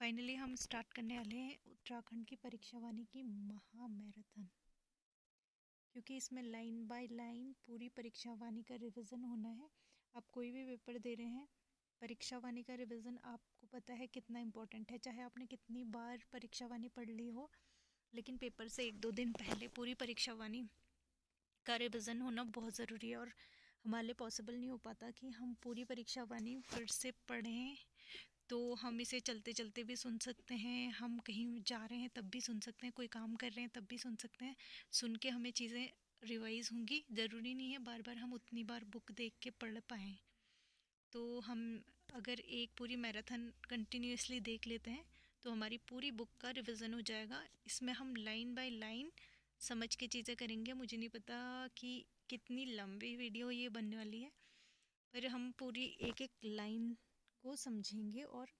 Finally हम start करने वाले हैं उत्तराखंड की परीक्षा वानी की महा मैराथन, क्योंकि इसमें लाइन बाय लाइन पूरी परीक्षा वानी का रिवीजन होना है। आप कोई भी पेपर दे रहे हैं, परीक्षा वानी का रिवीजन आपको पता है कितना इम्पोर्टेंट है। चाहे आपने कितनी बार परीक्षा वानी पढ़ ली हो, लेकिन पेपर से 1-2 दिन पहले पूरी परीक्षा वानी का रिवीजन होना बहुत ज़रूरी है। और हमारे लिए पॉसिबल नहीं हो पाता कि हम पूरी परीक्षा वानी फिर से पढ़ें। तो हम इसे चलते चलते भी सुन सकते हैं, हम कहीं जा रहे हैं तब भी सुन सकते हैं, कोई काम कर रहे हैं तब भी सुन सकते हैं। सुन के हमें चीज़ें रिवाइज होंगी। ज़रूरी नहीं है बार बार हम उतनी बार बुक देख के पढ़ पाएँ। तो हम अगर एक पूरी मैराथन कंटिन्यूसली देख लेते हैं तो हमारी पूरी बुक का रिवीजन हो जाएगा। इसमें हम लाइन बाय लाइन समझ के चीज़ें करेंगे। मुझे नहीं पता कि कितनी लंबी वीडियो ये बनने वाली है, पर हम पूरी एक एक लाइन को समझेंगे और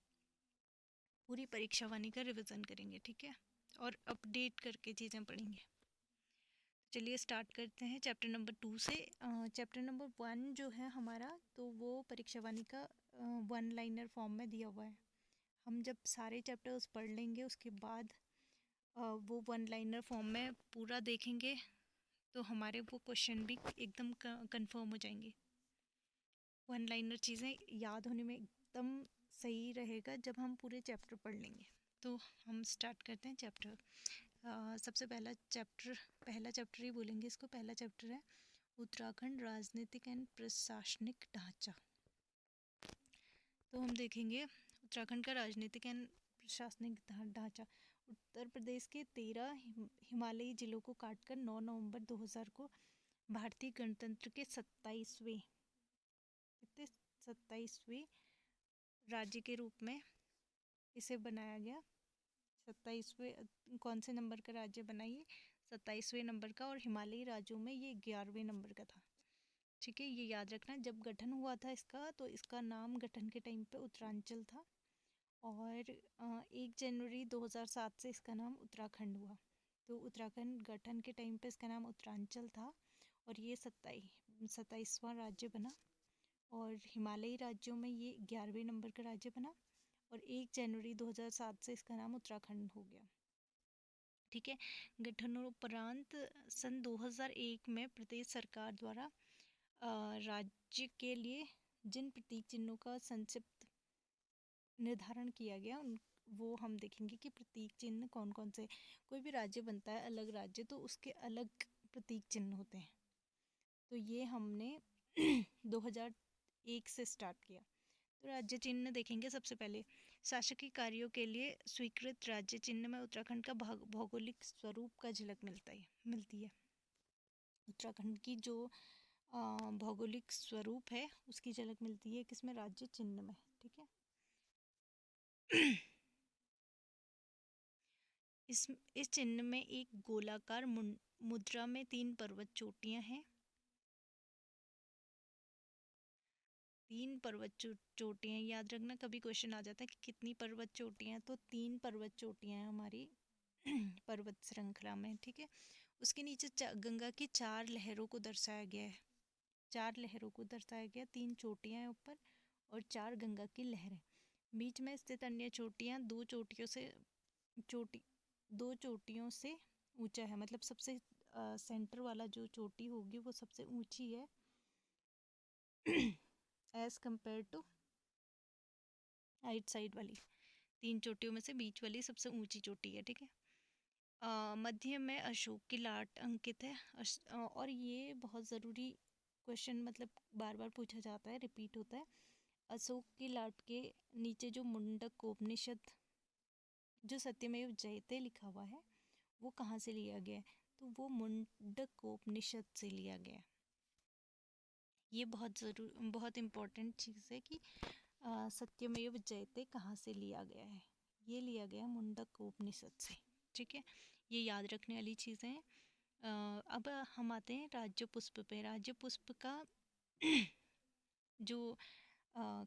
पूरी परीक्षा वानी का रिवीजन करेंगे, ठीक है, और अपडेट करके चीज़ें पढ़ेंगे। चलिए स्टार्ट करते हैं चैप्टर नंबर 2 से। चैप्टर नंबर 1 जो है हमारा, तो वो परीक्षा वानी का 1 लाइनर फॉर्म में दिया हुआ है। हम जब सारे चैप्टर्स पढ़ लेंगे उसके बाद वो 1 लाइनर फॉर्म में पूरा देखेंगे तो हमारे वो क्वेश्चन भी एकदम कंफर्म हो जाएंगे। 1 लाइनर चीज़ें याद होने में एकदम सही रहेगा जब हम पूरे चैप्टर पढ़ लेंगे। तो हम स्टार्ट करते हैं चैप्टर। सबसे पहला चैप्टर ही बोलेंगे इसको। पहला चैप्टर है उत्तराखंड राजनीतिक एंड प्रशासनिक ढांचा। तो हम देखेंगे उत्तराखंड का राजनीतिक एंड प्रशासनिक ढांचा। उत्तर प्रदेश के 13 हिमालयी जिलों को काटकर 9 नवंबर 2000 को भारतीय गणतंत्र के 27वें राज्य के रूप में इसे बनाया गया। 27वें कौन से नंबर का राज्य बनाइए? 27वें नंबर का। और हिमालयी राज्यों में ये 11वें नंबर का था, ठीक है। ये याद रखना। जब गठन हुआ था इसका, तो इसका नाम गठन के टाइम पे उत्तरांचल था, और 1 जनवरी 2007 से इसका नाम उत्तराखंड हुआ। तो उत्तराखंड गठन के टाइम पे इसका नाम उत्तरांचल था, और ये 27वां राज्य बना। और हिमालयी राज्यों में ये 11वें नंबर का राज्य बना, और 1 जनवरी 2007 से इसका नाम उत्तराखंड हो गया, ठीक है। गठनोपरांत सन 2001 में प्रदेश सरकार द्वारा राज्य के लिए जिन प्रतीक चिन्हों का संक्षिप्त निर्धारण किया गया, वो हम देखेंगे कि प्रतीक चिन्ह कौन कौन से। कोई भी राज्य बनता है, अलग राज्य, तो उसके अलग प्रतीक चिन्ह होते हैं। तो ये हमने 2001 से स्टार्ट किया। तो राज्य चिन्ह देखेंगे। सबसे पहले शासकीय कार्यों के लिए स्वीकृत राज्य चिन्ह में उत्तराखंड का भौगोलिक स्वरूप का झलक मिलती है। उत्तराखंड की जो भौगोलिक स्वरूप है उसकी झलक मिलती है किसमें? राज्य चिन्ह में, ठीक है। इस चिन्ह में एक गोलाकार मुद्रा में 3 पर्वत चोटियां हैं। 3 पर्वत चोटियां याद रखना। कभी क्वेश्चन आ जाता है कि कितनी पर्वत चोटियां, तो 3 पर्वत चोटियां हैं हमारी पर्वत श्रृंखला में, ठीक है। उसके नीचे गंगा की 4 लहरों को दर्शाया गया है। 4 लहरों को दर्शाया गया। 3 चोटियां हैं ऊपर और 4 गंगा की लहरें। बीच में स्थित अन्य चोटियां 2 चोटियों से ऊंचा है। मतलब सबसे सेंटर वाला जो चोटी होगी वो सबसे ऊंची है as compare to right side वाली। 3 चोटियों में से बीच वाली सबसे ऊंची चोटी है, ठीक है। मध्य में अशोक की लाट अंकित है। और ये बहुत ज़रूरी क्वेश्चन, मतलब बार बार पूछा जाता है, रिपीट होता है। अशोक की लाट के नीचे जो मुंडकोपनिषद, जो सत्यमेव जयते लिखा हुआ है, वो कहाँ से लिया गया है? तो वो मुंडकोपनिषद से लिया गया है। ये बहुत इम्पोर्टेंट चीज़ है कि सत्यमेव जयते कहाँ से लिया गया है। ये लिया गया मुंडकोपनिषद से, ठीक है। ये याद रखने वाली चीज़ें हैं। अब हम आते हैं राज्य पुष्प पे। राज्य पुष्प का जो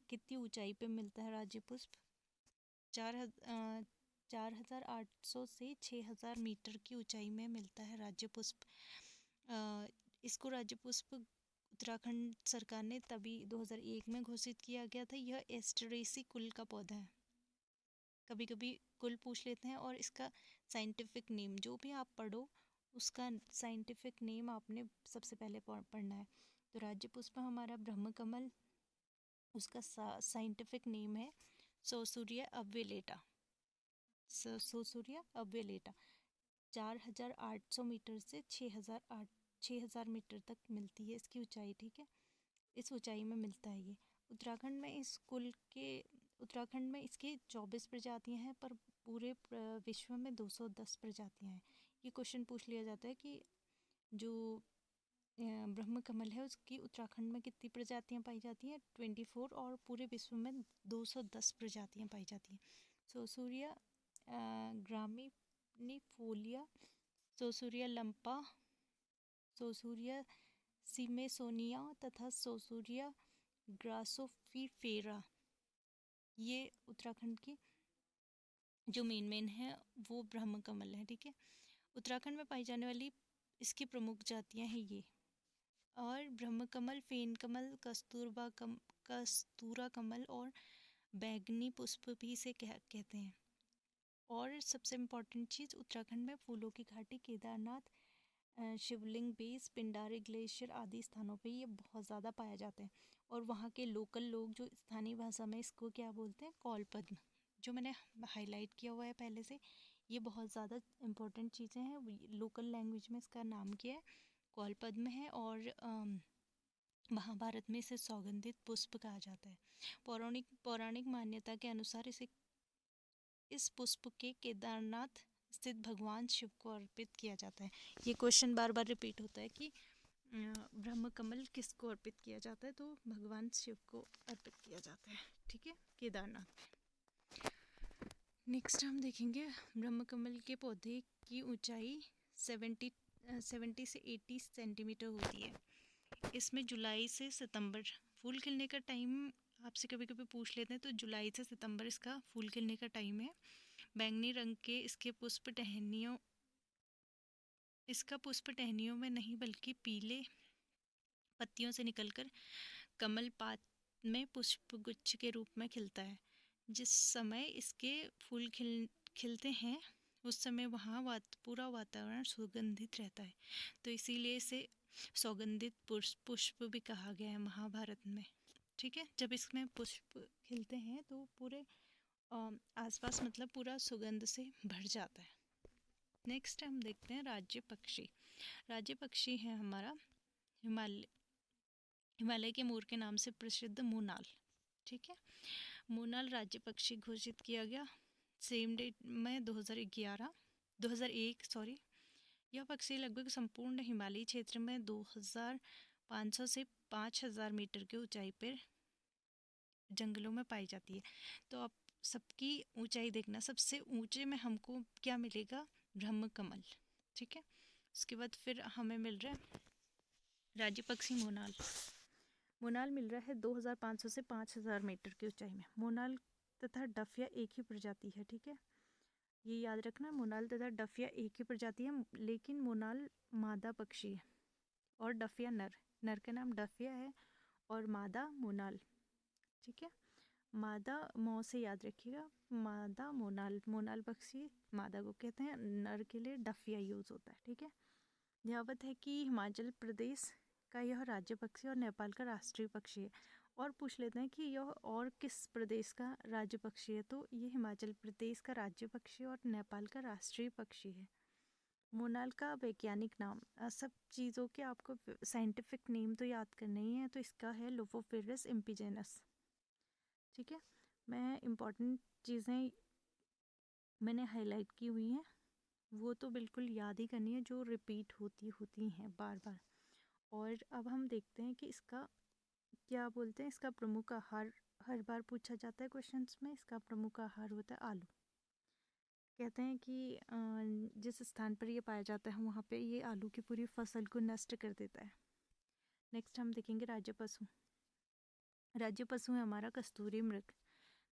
कितनी ऊंचाई पे मिलता है राज्य पुष्प? 4800 से 6000 मीटर की ऊंचाई में मिलता है राज्य पुष्प। इसको राज्य पुष्प उत्तराखंड सरकार ने तभी 2001 में घोषित किया गया था। यह एस्टरेसी कुल का पौधा है। कभी कभी कुल पूछ लेते हैं, और इसका साइंटिफिक नेम जो भी आप पढ़ो उसका साइंटिफिक नेम आपने सबसे पहले पढ़ना है। तो राज्य पुष्प हमारा ब्रह्म कमल, उसका साइंटिफिक नेम है सोसूरिया अव्यलेटा। सोसूरिया अव्यलेटा 4800 मीटर से 6000 मीटर तक मिलती है इसकी ऊंचाई, ठीक है। इस ऊंचाई में मिलता है ये। उत्तराखंड में इसकी 24 प्रजातियां हैं, पर पूरे विश्व में 210 प्रजातियां हैं। ये क्वेश्चन पूछ लिया जाता है कि जो ब्रह्म कमल है उसकी उत्तराखंड में कितनी प्रजातियां पाई जाती हैं, 24, और पूरे विश्व में 210 प्रजातियां पाई जाती हैं। सोसूरिया ग्रामिनिफोलिया, सोसूरिया लंपा, सोसूरिया सीमेसोनिया तथा सोसूरिया ग्रासोफिफेरा, ये उत्तराखंड की जो मेन है वो ब्रह्म कमल है, ठीक है। उत्तराखंड में पाई जाने वाली इसकी प्रमुख जातियां हैं ये, और ब्रह्म कमल, फेन कमल, कस्तूरा कमल और बैगनी पुष्प भी इसे कहते हैं। और सबसे इम्पॉर्टेंट चीज़, उत्तराखंड में फूलों की घाटी, केदारनाथ, शिवलिंग बेस, पिंडारी ग्लेशियर आदि स्थानों पे ये बहुत ज़्यादा पाया जाता है। और वहाँ के लोकल लोग जो स्थानीय भाषा में इसको क्या बोलते हैं, कौलपद्म, जो मैंने हाईलाइट किया हुआ है पहले से। ये बहुत ज़्यादा इम्पोर्टेंट चीज़ें हैं। लोकल लैंग्वेज में इसका नाम क्या है, कौलपद्म है, और महाभारत में इसे सौगंधित पुष्प कहा जाता है। पौराणिक मान्यता के अनुसार इस पुष्प के केदारनाथ स्थित भगवान शिव को अर्पित किया जाता है। ये क्वेश्चन बार बार रिपीट होता है कि ब्रह्म कमल किसको अर्पित किया जाता है, तो भगवान शिव को अर्पित किया जाता है, ठीक है, केदारनाथ में। नेक्स्ट हम देखेंगे ब्रह्म कमल के पौधे की ऊंचाई 70 से 80 सेंटीमीटर होती है। इसमें जुलाई से सितंबर फूल खिलने का टाइम आपसे कभी कभी पूछ लेते हैं, तो जुलाई से सितंबर इसका फूल खिलने का टाइम है। बैंगनी रंग के इसका पुष्प टहनियों में नहीं बल्कि पीले पत्तियों से निकलकर कमल पात में पुष्पगुच्छ के रूप में खिलता है। जिस समय इसके फूल खिलते हैं उस समय वहाँ पूरा वातावरण सुगंधित रहता है, तो इसीलिए इसे सौगंधित पुष्प भी कहा गया है महाभारत में, ठीक है। जब इसमें पुष्प खिलते हैं तो पूरे आसपास मतलब पूरा सुगंध से भर जाता है। नेक्स्ट हम देखते हैं राज्य पक्षी। राज्य पक्षी है हमारा हिमालय के मोर के नाम से प्रसिद्ध मोनाल, ठीक है। मोनाल राज्य पक्षी घोषित किया गया सेम डेट में 2001। यह पक्षी लगभग संपूर्ण हिमालयी क्षेत्र में 2500 से 5000 मीटर की ऊंचाई पर जंगलों में पाई जाती है। तो अब सबकी ऊंचाई देखना, सबसे ऊंचे में हमको क्या मिलेगा, ब्रह्म कमल, ठीक है। उसके बाद फिर हमें मिल रहा है राज्य पक्षी मोनाल मिल रहा है 2500 से 5000 मीटर की ऊंचाई में। मोनाल तथा डफिया एक ही प्रजाति है, ठीक है, ये याद रखना। मोनाल तथा डफिया एक ही प्रजाति है, लेकिन मोनाल मादा पक्षी है और डफिया नर का नाम डफिया है और मादा मोनाल, ठीक है। मादा मौ से याद रखिएगा, मादा मोनाल पक्षी मादा को कहते हैं, नर के लिए डफिया यूज होता है, ठीक है। यहावत है कि हिमाचल प्रदेश का यह राज्य पक्षी और नेपाल का राष्ट्रीय पक्षी है। और पूछ लेते हैं कि यह और किस प्रदेश का राज्य पक्षी है, तो ये हिमाचल प्रदेश का राज्य पक्षी और नेपाल का राष्ट्रीय पक्षी है। मोनाल का वैज्ञानिक नाम, सब चीज़ों के आपको साइंटिफिक नेम तो याद करना ही है, तो इसका है लोफोफिरस इम्पिजेनस, ठीक है। मैं इम्पॉर्टेंट चीज़ें मैंने हाईलाइट की हुई हैं, वो तो बिल्कुल याद ही करनी है जो रिपीट होती हैं बार बार। और अब हम देखते हैं कि इसका क्या बोलते हैं, इसका प्रमुख आहार हर बार पूछा जाता है क्वेश्चंस में। इसका प्रमुख आहार होता है आलू। कहते हैं कि जिस स्थान पर ये पाया जाता है वहाँ पे ये आलू की पूरी फसल को नष्ट कर देता है। नेक्स्ट हम देखेंगे राज्य पशु है हमारा कस्तूरी मृग।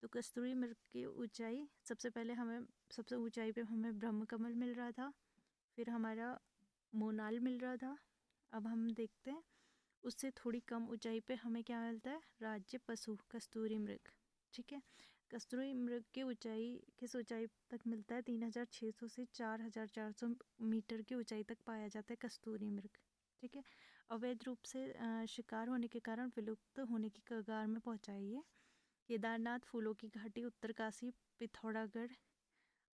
तो कस्तूरी मृग की ऊंचाई, सबसे ऊंचाई पे हमें ब्रह्म कमल मिल रहा था, फिर हमारा मोनाल मिल रहा था। अब हम देखते हैं उससे थोड़ी कम ऊंचाई पे हमें क्या मिलता है, राज्य पशु कस्तूरी मृग, ठीक है। कस्तूरी मृग की ऊंचाई किस ऊंचाई तक मिलता है? 3600 से 4400 मीटर की ऊंचाई तक पाया जाता है कस्तूरी मृग। ठीक है। अवैध रूप से शिकार होने के कारण विलुप्त होने की कगार में पहुंचा है ये। केदारनाथ, फूलों की घाटी, उत्तरकाशी, पिथौरागढ़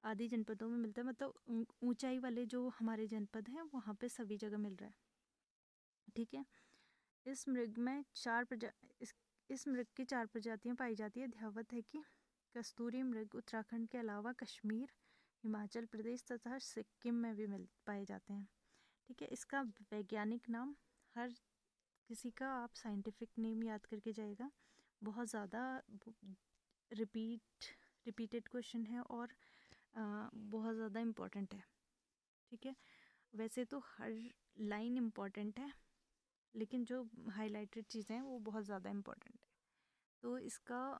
आदि जनपदों में मिलता है। मतलब ऊंचाई वाले जो हमारे जनपद हैं वहाँ पे सभी जगह मिल रहा है। ठीक है। इस मृग में इस मृग की 4 प्रजातियां पाई जाती है। ध्यावत है कि कस्तूरी मृग उत्तराखंड के अलावा कश्मीर, हिमाचल प्रदेश तथा सिक्किम में भी पाए जाते हैं। ठीक है। इसका वैज्ञानिक नाम, हर किसी का आप साइंटिफिक नेम याद करके जाएगा। बहुत ज़्यादा रिपीटेड क्वेश्चन है और बहुत ज़्यादा इम्पोर्टेंट है। ठीक है। वैसे तो हर लाइन इम्पोर्टेंट है, लेकिन जो हाईलाइटेड चीज़ें हैं वो बहुत ज़्यादा इम्पोर्टेंट है। तो इसका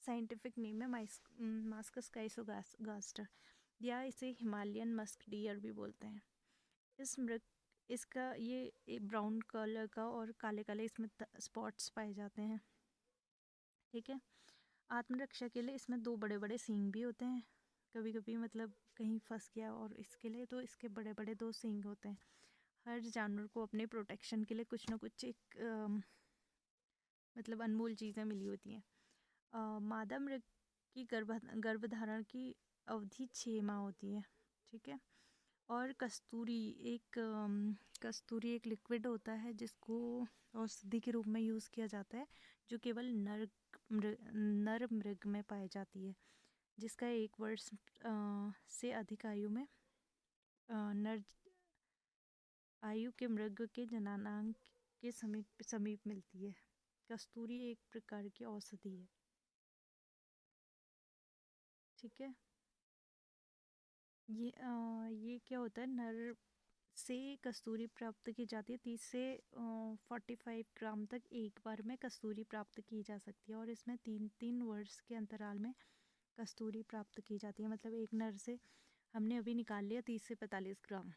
साइंटिफिक नेम है मास्कस काइसोगास्टर, या इसे हिमालयन मस्क डियर भी बोलते हैं। इस मृग इसका ये ब्राउन कलर का और काले काले इसमें स्पॉट्स पाए जाते हैं। ठीक है। आत्मरक्षा के लिए इसमें 2 बड़े बड़े सींग भी होते हैं। कभी कभी मतलब कहीं फंस गया और इसके लिए तो इसके बड़े बड़े 2 सींग होते हैं। हर जानवर को अपने प्रोटेक्शन के लिए कुछ ना कुछ एक मतलब अनमोल चीज़ें मिली होती हैं। मादा मृग की गर्भधारण की अवधि 6 माह होती है। ठीक है। और कस्तूरी एक लिक्विड होता है जिसको औषधि के रूप में यूज़ किया जाता है, जो केवल नर मृग में पाई जाती है, जिसका 1 वर्ष से अधिक आयु में नर आयु के मृग के जननांग के समीप मिलती है। कस्तूरी एक प्रकार की औषधि है। ठीक है। ये क्या होता है? नर से कस्तूरी प्राप्त की जाती है। 30 से 45 ग्राम तक एक बार में कस्तूरी प्राप्त की जा सकती है, और इसमें 3 वर्ष के अंतराल में कस्तूरी प्राप्त की जाती है। मतलब एक नर से हमने अभी निकाल लिया 30 से 45 ग्राम,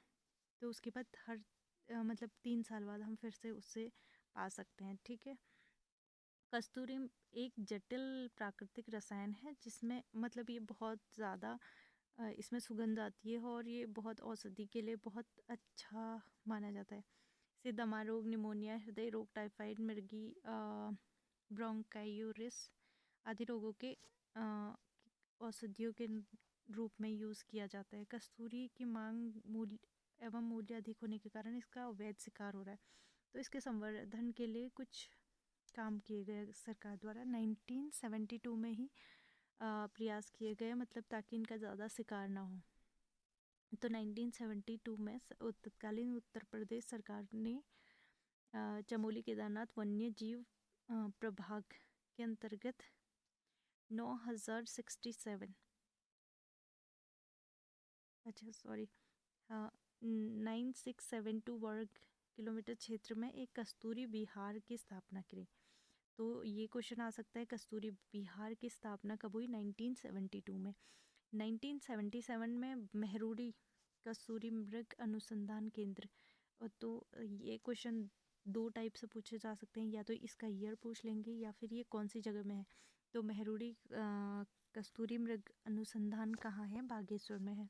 तो उसके बाद हर मतलब 3 साल बाद हम फिर से उससे पा सकते हैं। ठीक है। कस्तूरी एक जटिल प्राकृतिक रसायन है, जिसमें मतलब ये बहुत ज़्यादा इसमें सुगंध आती है, और ये बहुत औषधि के लिए बहुत अच्छा माना जाता है। इसे दमा रोग, निमोनिया, हृदय रोग, टाइफाइड, मिर्गी, ब्रोंकाइटिस आदि रोगों के औषधियों के रूप में यूज़ किया जाता है। कस्तूरी की मांग मूल्य अधिक होने के कारण इसका अवैध शिकार हो रहा है। तो इसके संवर्धन के लिए कुछ काम किए गए सरकार द्वारा 1972 में ही प्रयास किए गए, मतलब ताकि इनका ज़्यादा शिकार ना हो। तो 1972 में तत्कालीन उत्तर प्रदेश सरकार ने चमोली केदारनाथ वन्य जीव प्रभाग के अंतर्गत 9067 9672 वर्ग किलोमीटर क्षेत्र में एक कस्तूरी विहार की स्थापना की। तो ये क्वेश्चन आ सकता है, कस्तूरी विहार की स्थापना कब हुई? 1972 में। 1977 में मेहरुड़ी कस्तूरी मृग अनुसंधान केंद्र। तो ये क्वेश्चन 2 टाइप से पूछे जा सकते हैं, या तो इसका ईयर पूछ लेंगे या फिर ये कौन सी जगह में है। तो मेहरुड़ी कस्तूरी मृग अनुसंधान कहाँ है? बागेश्वर में है।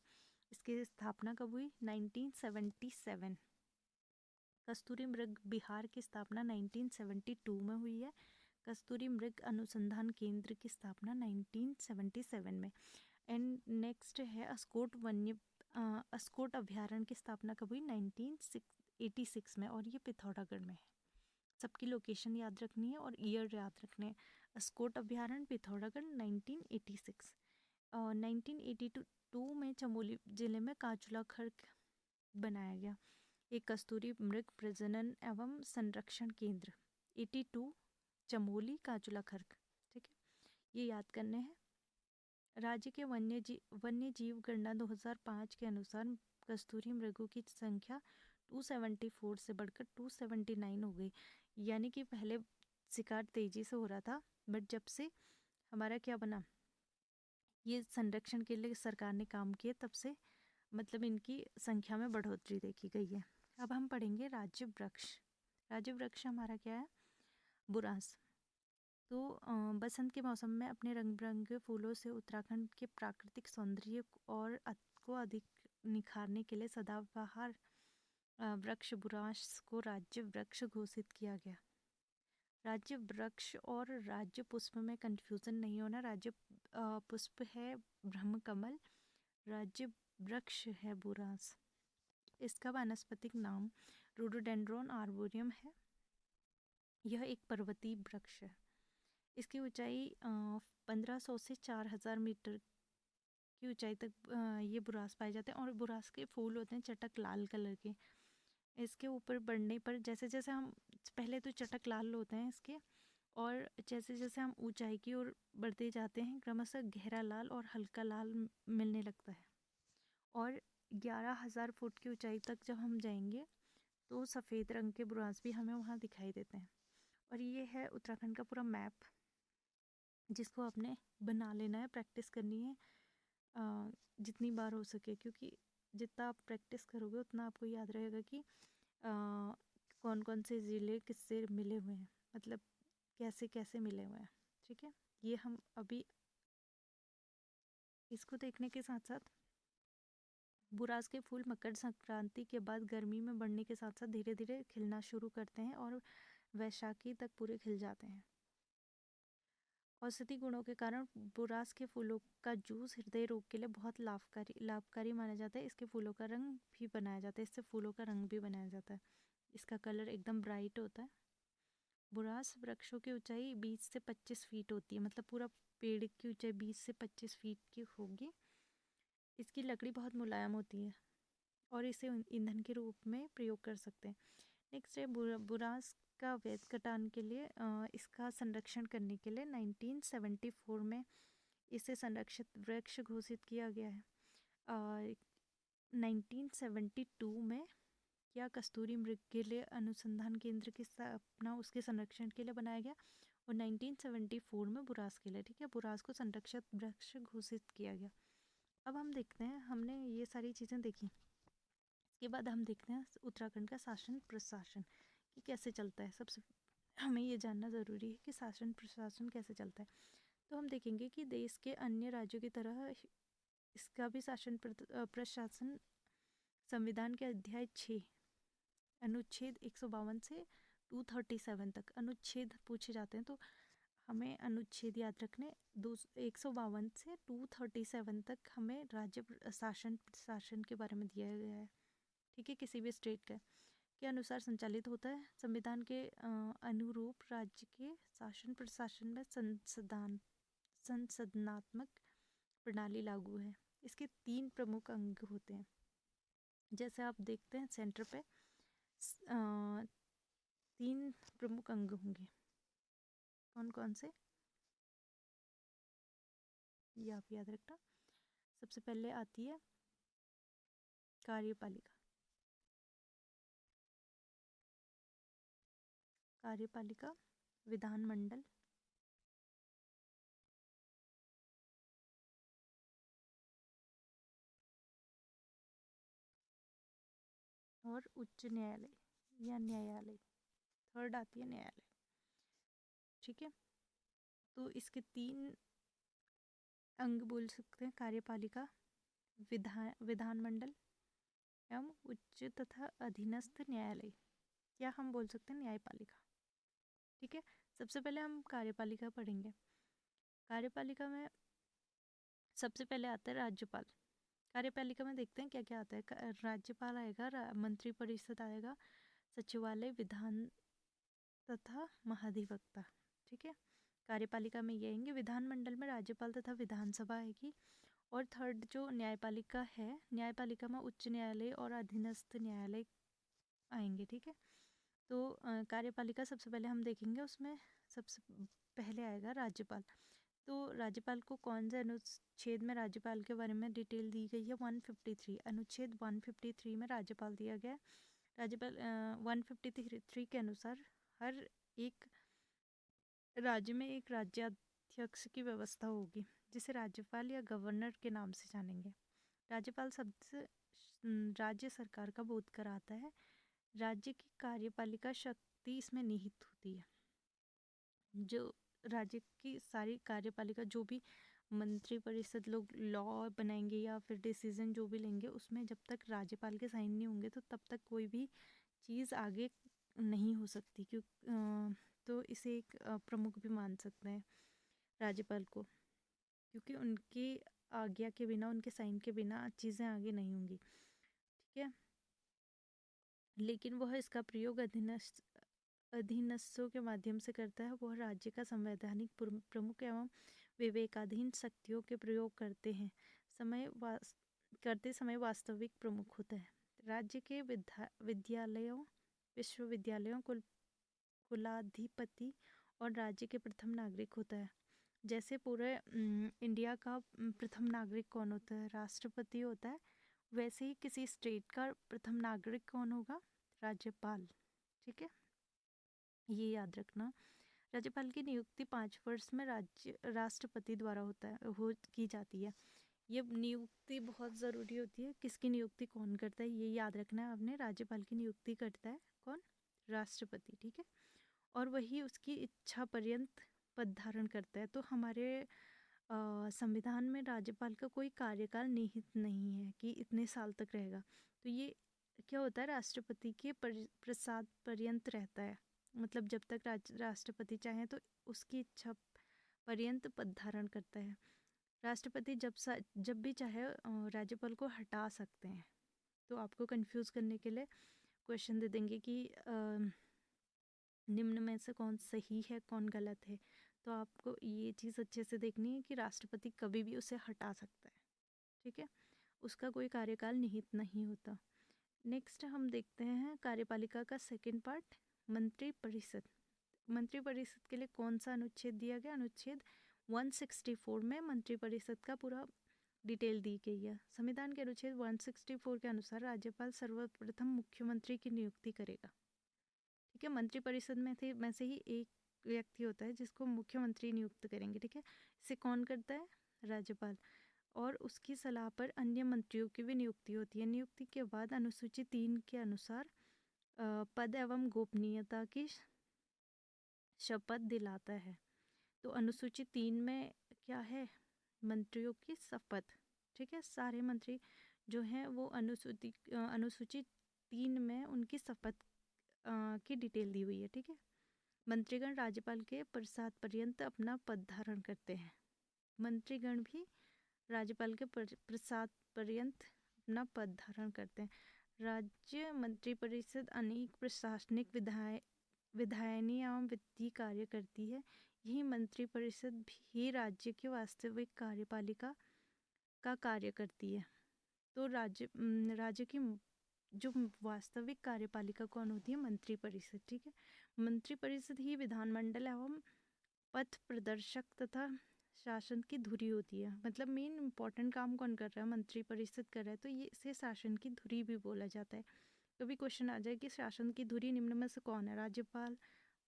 इसकी स्थापना कब हुई? 1977। कस्तूरी मृग बिहार की स्थापना 1972 में हुई है। कस्तूरी मृग अनुसंधान केंद्र की स्थापना 1977 में। एंड नेक्स्ट है अस्कोट अभ्यारण्य की स्थापना कब हुई? 1986 में, और ये पिथौरागढ़ में है। सबकी लोकेशन याद रखनी है और ईयर याद रखने हैं। अस्कोट अभ्यारण्य, पिथौरागढ़, 1986। 1982 में चमोली जिले में काचुला खर्क बनाया गया, एक कस्तूरी मृग प्रजनन एवं संरक्षण केंद्र। 82 चमोली काचुला खर्क। ठीक है, ये याद करने हैं। राज्य के वन्य जीव गणना 2005 के अनुसार कस्तूरी मृगों की संख्या 274 से बढ़कर 279 हो गई। यानी कि पहले शिकार तेजी से हो रहा था, बट जब से हमारा क्या बना, ये संरक्षण के लिए सरकार ने काम किया, तब से मतलब इनकी संख्या में बढ़ोतरी देखी गई है। अब हम पढ़ेंगे राज्य वृक्ष। राज्य वृक्ष हमारा क्या है? बुरांस। तो बसंत के मौसम में अपने रंग बिरंगे फूलों से उत्तराखंड के प्राकृतिक सौंदर्य को अधिक निखारने के लिए सदाबहार वृक्ष बुरांश को राज्य वृक्ष घोषित किया गया। राज्य वृक्ष और राज्य पुष्प में कंफ्यूजन नहीं होना। राज्य पुष्प है ब्रह्मकमल, राज्य वृक्ष है बुरांश। इसका वानस्पतिक नाम रोडोडेंड्रोन आर्बोरियम है। यह एक पर्वतीय वृक्ष है। इसकी ऊंचाई 1500 से 4000 मीटर की ऊंचाई तक ये बुरांश पाए जाते हैं और बुरांश के फूल होते हैं चटक लाल कलर के। इसके ऊपर बढ़ने पर जैसे जैसे हम पहले तो चटक लाल होते हैं इसके, और जैसे जैसे हम ऊंचाई की ओर बढ़ते जाते हैं क्रमशः गहरा लाल और हल्का लाल मिलने लगता है। और 11,000 फुट की ऊंचाई तक जब हम जाएंगे तो सफ़ेद रंग के बुरांश भी हमें वहाँ दिखाई देते हैं। और ये है उत्तराखंड का पूरा मैप, जिसको आपने बना लेना है, प्रैक्टिस करनी है जितनी बार हो सके, क्योंकि जितना आप प्रैक्टिस करोगे उतना आपको याद रहेगा कि कौन कौन से ज़िले किससे मिले हुए हैं, मतलब कैसे कैसे मिले हुए हैं। ठीक है, ये हम अभी इसको देखने के साथ साथ बुरांश के फूल मकर संक्रांति के बाद गर्मी में बढ़ने के साथ साथ धीरे धीरे खिलना शुरू करते हैं और वैशाखी तक पूरे खिल जाते हैं। औषधि गुणों के कारण बुरांश के फूलों का जूस हृदय रोग के लिए बहुत लाभकारी माना जाता है। इसके फूलों का रंग भी बनाया जाता है, इससे फूलों का रंग भी बनाया जाता है। इसका कलर एकदम ब्राइट होता है। बुरांश वृक्षों की ऊंचाई 20 से 25 फीट होती है, मतलब पूरा पेड़ की ऊंचाई 20 से 25 फीट की होगी। इसकी लकड़ी बहुत मुलायम होती है और इसे ईंधन के रूप में प्रयोग कर सकते हैं। नेक्स्ट है बुरांश का अवैध कटान के लिए इसका संरक्षण करने के लिए 1974 में इसे संरक्षित वृक्ष घोषित किया गया है। 1972 में यह कस्तूरी मृग के लिए अनुसंधान केंद्र की स्थापना उसके संरक्षण के लिए बनाया गया और 1974 में बुरांश के लिए, ठीक है, बुरांश को संरक्षित वृक्ष घोषित किया गया। अब हम देखते हैं, हमने ये सारी चीज़ें देखी, इसके बाद हम देखते हैं उत्तराखंड का शासन प्रशासन कि कैसे चलता है। सबसे हमें ये जानना ज़रूरी है कि शासन प्रशासन कैसे चलता है। तो हम देखेंगे कि देश के अन्य राज्यों की तरह इसका भी शासन प्रशासन संविधान के अध्याय 6 अनुच्छेद 152 से 237 तक अनुच्छेद पूछे जाते हैं, तो हमें अनुच्छेद याद रखने। 152 से 237 तक हमें राज्य शासन प्रशासन के बारे में दिया गया है, ठीक है, किसी भी स्टेट के अनुसार संचालित होता है। संविधान के अनुरूप राज्य के शासन प्रशासन में संसदनात्मक प्रणाली लागू है। इसके 3 प्रमुख अंग होते हैं, जैसे आप देखते हैं सेंटर पे 3 प्रमुख अंग होंगे। कौन कौन से, ये आप याद रखना। सबसे पहले आती है कार्यपालिका। कार्यपालिका, विधानमंडल, और उच्च न्यायालय या न्यायालय। थर्ड आती है न्यायालय, ठीक है। तो इसके 3 अंग बोल सकते हैं, कार्यपालिका, विधानमंडल एवं उच्च तथा अधीनस्थ न्यायालय, या हम बोल सकते हैं न्यायपालिका, ठीक है। सबसे पहले हम कार्यपालिका पढ़ेंगे। कार्यपालिका में सबसे पहले आता है राज्यपाल। कार्यपालिका में देखते हैं क्या क्या आता है। राज्यपाल आएगा, मंत्रिपरिषद आएगा, सचिवालय, विधान तथा महाधिवक्ता, ठीक है। कार्यपालिका में ये आएंगे। विधानमंडल में राज्यपाल तथा विधानसभा आएगी। और थर्ड जो न्यायपालिका है, न्यायपालिका में उच्च न्यायालय और अधीनस्थ न्यायालय आएंगे, ठीक है। तो कार्यपालिका सबसे पहले हम देखेंगे, उसमें सबसे पहले आएगा राज्यपाल। तो राज्यपाल को कौन से अनुच्छेद में राज्यपाल के बारे में डिटेल दी गई है? 153, अनुच्छेद 153 में राज्यपाल दिया गया है। राज्यपाल 153 के अनुसार हर एक राज्य में एक राज्याध्यक्ष की व्यवस्था होगी, जिसे राज्यपाल या गवर्नर के नाम से जानेंगे। राज्यपाल शब्द राज्य सरकार का बोध कराता है। राज्य की कार्यपालिका शक्ति इसमें निहित होती है। जो राज्य की सारी कार्यपालिका जो भी मंत्री परिषद लोग लॉ बनाएंगे या फिर डिसीजन जो भी लेंगे, उसमें जब तक राज्यपाल के साइन नहीं होंगे तो तब तक कोई भी चीज़ आगे नहीं हो सकती। तो इसे एक प्रमुख भी मान सकते हैं राज्यपाल को, क्योंकि उनकी आज्ञा के बिना, उनके साइन के बिना चीज़ें आगे नहीं होंगी। ठीक है, लेकिन वह इसका प्रयोग अधीनस्थों के माध्यम से करता है। वह राज्य का संवैधानिक प्रमुख एवं विवेकाधीन शक्तियों के प्रयोग करते समय वास्तविक प्रमुख होता है। राज्य के विद्यालयों, विश्वविद्यालयों, कुलाधिपति और राज्य के प्रथम नागरिक होता है। जैसे पूरे इंडिया का प्रथम नागरिक कौन होता है? राष्ट्रपति होता है। वैसे ही किसी स्टेट का प्रथम नागरिक कौन होगा? राज्यपाल। ठीक है, ये याद रखना। राज्यपाल की नियुक्ति 5 वर्ष में राष्ट्रपति द्वारा की जाती है। ये नियुक्ति बहुत ज़रूरी होती है। किसकी नियुक्ति कौन करता है, ये याद रखना है आपने। राज्यपाल की नियुक्ति करता है कौन? राष्ट्रपति। ठीक है, और वही उसकी इच्छा पर्यंत पद धारण करता है। तो हमारे संविधान में राज्यपाल का कोई कार्यकाल निहित नहीं है कि इतने साल तक रहेगा। तो ये क्या होता है? राष्ट्रपति के प्रसाद पर्यंत रहता है। मतलब जब तक राष्ट्रपति चाहे तो उसकी इच्छा पर्यंत पद धारण करता है। राष्ट्रपति जब भी चाहे राज्यपाल को हटा सकते हैं। तो आपको कंफ्यूज करने के लिए क्वेश्चन दे देंगे कि निम्न में से कौन सही है, कौन गलत है। तो आपको ये चीज़ अच्छे से देखनी है कि राष्ट्रपति कभी भी उसे हटा सकता है। ठीक है, उसका कोई कार्यकाल निहित नहीं होता। नेक्स्ट हम देखते हैं कार्यपालिका का सेकंड पार्ट, मंत्री परिषद। मंत्री परिषद के लिए कौन सा अनुच्छेद दिया गया? अनुच्छेद 164 में मंत्री परिषद का पूरा डिटेल दी गई है। संविधान के अनुच्छेद 164 के अनुसार राज्यपाल सर्वप्रथम मुख्यमंत्री की नियुक्ति करेगा। ठीक है, मंत्री परिषद में से ही एक व्यक्ति होता है जिसको मुख्यमंत्री नियुक्त करेंगे। ठीक है, इसे कौन करता है? राज्यपाल। और उसकी सलाह पर अन्य मंत्रियों की भी नियुक्ति होती है। नियुक्ति के बाद अनुसूची 3 के अनुसार पद एवं गोपनीयता की शपथ दिलाता है। तो अनुसूची 3 में क्या है? मंत्रियों की शपथ। ठीक है, सारे मंत्री जो हैं वो अनुसूची 3 में उनकी शपथ की डिटेल दी हुई है। ठीक है, मंत्रीगण राज्यपाल के प्रसाद पर्यंत अपना पद धारण करते हैं। मंत्रीगण भी राज्यपाल के प्रसाद पर्यंत अपना पद धारण करते हैं। राज्य मंत्रिपरिषद अनेक प्रशासनिक विधायनी एवं वित्तीय कार्य करती है। यही मंत्रिपरिषद भी राज्य की वास्तविक कार्यपालिका का कार्य करती है। तो राज्य की जो वास्तविक कार्यपालिका कौन होती है? मंत्रिपरिषद। ठीक है, मंत्रिपरिषद ही विधानमंडल एवं पथ प्रदर्शक तथा शासन की धुरी होती है। मतलब मेन इंपॉर्टेंट काम कौन कर रहा है? मंत्रिपरिषद कर रहा है। तो ये इसे शासन की धुरी भी बोला जाता है। कभी क्वेश्चन आ जाए कि शासन की धुरी निम्न में से कौन है? राज्यपाल,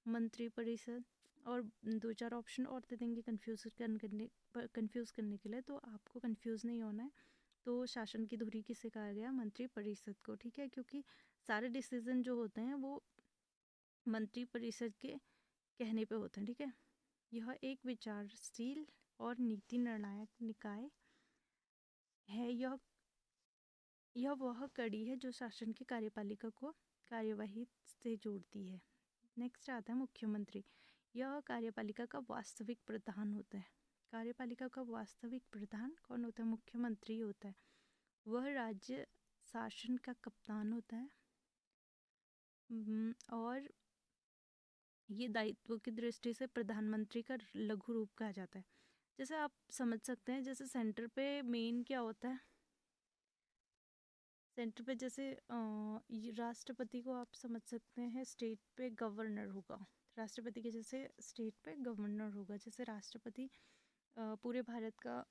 मंत्रिपरिषद, और 2-4 ऑप्शन और दे देंगे कंफ्यूज करने के लिए। तो आपको कंफ्यूज नहीं होना है। तो शासन की धुरी किसे कहा गया? मंत्रिपरिषद को। ठीक है, क्योंकि सारे डिसीजन जो होते हैं वो मंत्रिपरिषद के कहने पे होते हैं। ठीक है, यह एक विचारशील और नीति निर्णायक निकाय है। यह वह कड़ी है जो शासन की कार्यपालिका को कार्यवाही से जोड़ती है। नेक्स्ट आता है मुख्यमंत्री। यह कार्यपालिका का वास्तविक प्रधान होता है। कार्यपालिका का वास्तविक प्रधान कौन होता है? मुख्यमंत्री होता है। वह राज्य शासन का कप्तान होता है और ये दायित्व की दृष्टि से प्रधानमंत्री का लघु रूप कहा जाता है। जैसे आप समझ सकते हैं, जैसे सेंटर पे मेन क्या होता है? सेंटर पे जैसे राष्ट्रपति को आप समझ सकते हैं स्टेट पे गवर्नर होगा। राष्ट्रपति के जैसे स्टेट पे गवर्नर होगा। जैसे राष्ट्रपति पूरे भारत का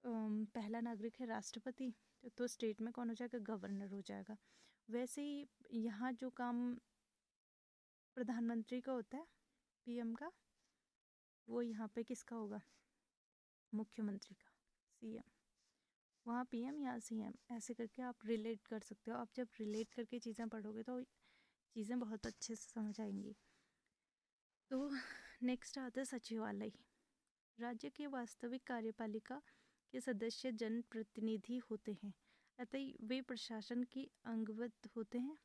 पहला नागरिक है राष्ट्रपति, तो स्टेट में कौन हो जाएगा? गवर्नर हो जाएगा। वैसे ही यहाँ जो काम प्रधानमंत्री का होता है, पीएम का, वो यहाँ पे किसका होगा? मुख्यमंत्री का, सीएम। वहाँ पीएम, यहाँ सीएम, ऐसे करके आप रिलेट कर सकते हो। आप जब रिलेट करके चीज़ें पढ़ोगे तो चीज़ें बहुत अच्छे से समझ आएंगी। तो नेक्स्ट आता है सचिवालय। राज्य के वास्तविक कार्यपालिका के सदस्य जनप्रतिनिधि होते हैं, अतः वे प्रशासन की अंगवत होते हैं,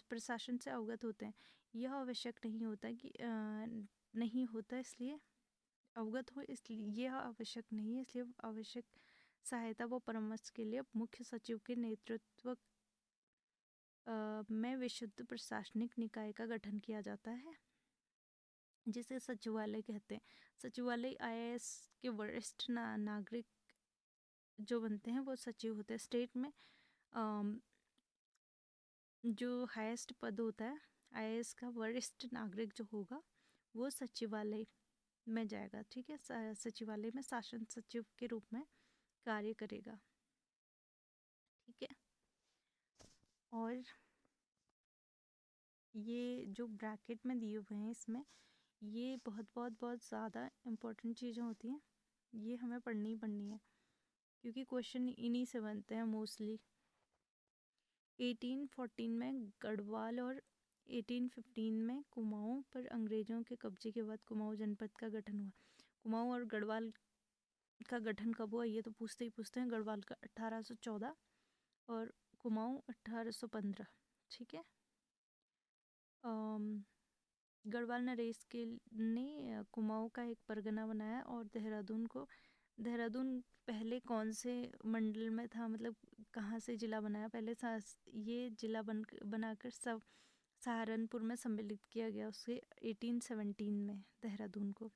प्रशासन से अवगत होते हैं। यह आवश्यक नहीं होता कि नहीं होता इसलिए अवगत हो, इसलिए यह आवश्यक नहीं है, इसलिए आवश्यक सहायता व परामर्श के लिए मुख्य सचिव के नेतृत्व में विशुद्ध प्रशासनिक निकाय का गठन किया जाता है, जिसे सचिवालय कहते हैं। सचिवालय IAS के वरिष्ठ नागरिक जो बनते हैं वो सचिव होते हैं। स्टेट में जो हाईएस्ट पद होता है IAS का, वरिष्ठ नागरिक जो होगा वो सचिवालय में जाएगा, ठीक है। सचिवालय में शासन सचिव के रूप में कार्य करेगा, ठीक है। और ये जो ब्रैकेट में दिए हुए हैं इसमें ये बहुत ज़्यादा इम्पोर्टेंट चीज़ें होती हैं, ये हमें पढ़नी है क्योंकि क्वेश्चन इन्हीं से बनते हैं मोस्टली। 1814 में गढ़वाल और 1815 में कुमाऊं पर अंग्रेजों के कब्जे के बाद कुमाऊं जनपद का गठन हुआ। कुमाऊं और गढ़वाल का गठन कब हुआ ये तो पूछते हैं। गढ़वाल का 1814 और कुमाऊं 1815, ठीक है। गढ़वाल नरेश के ने कुमाऊं का एक परगना बनाया और देहरादून पहले कौन से मंडल में था, मतलब कहाँ से जिला बनाया पहले, ये जिला बनाकर सब सहारनपुर में सम्मिलित किया गया उसके 1817 में देहरादून को।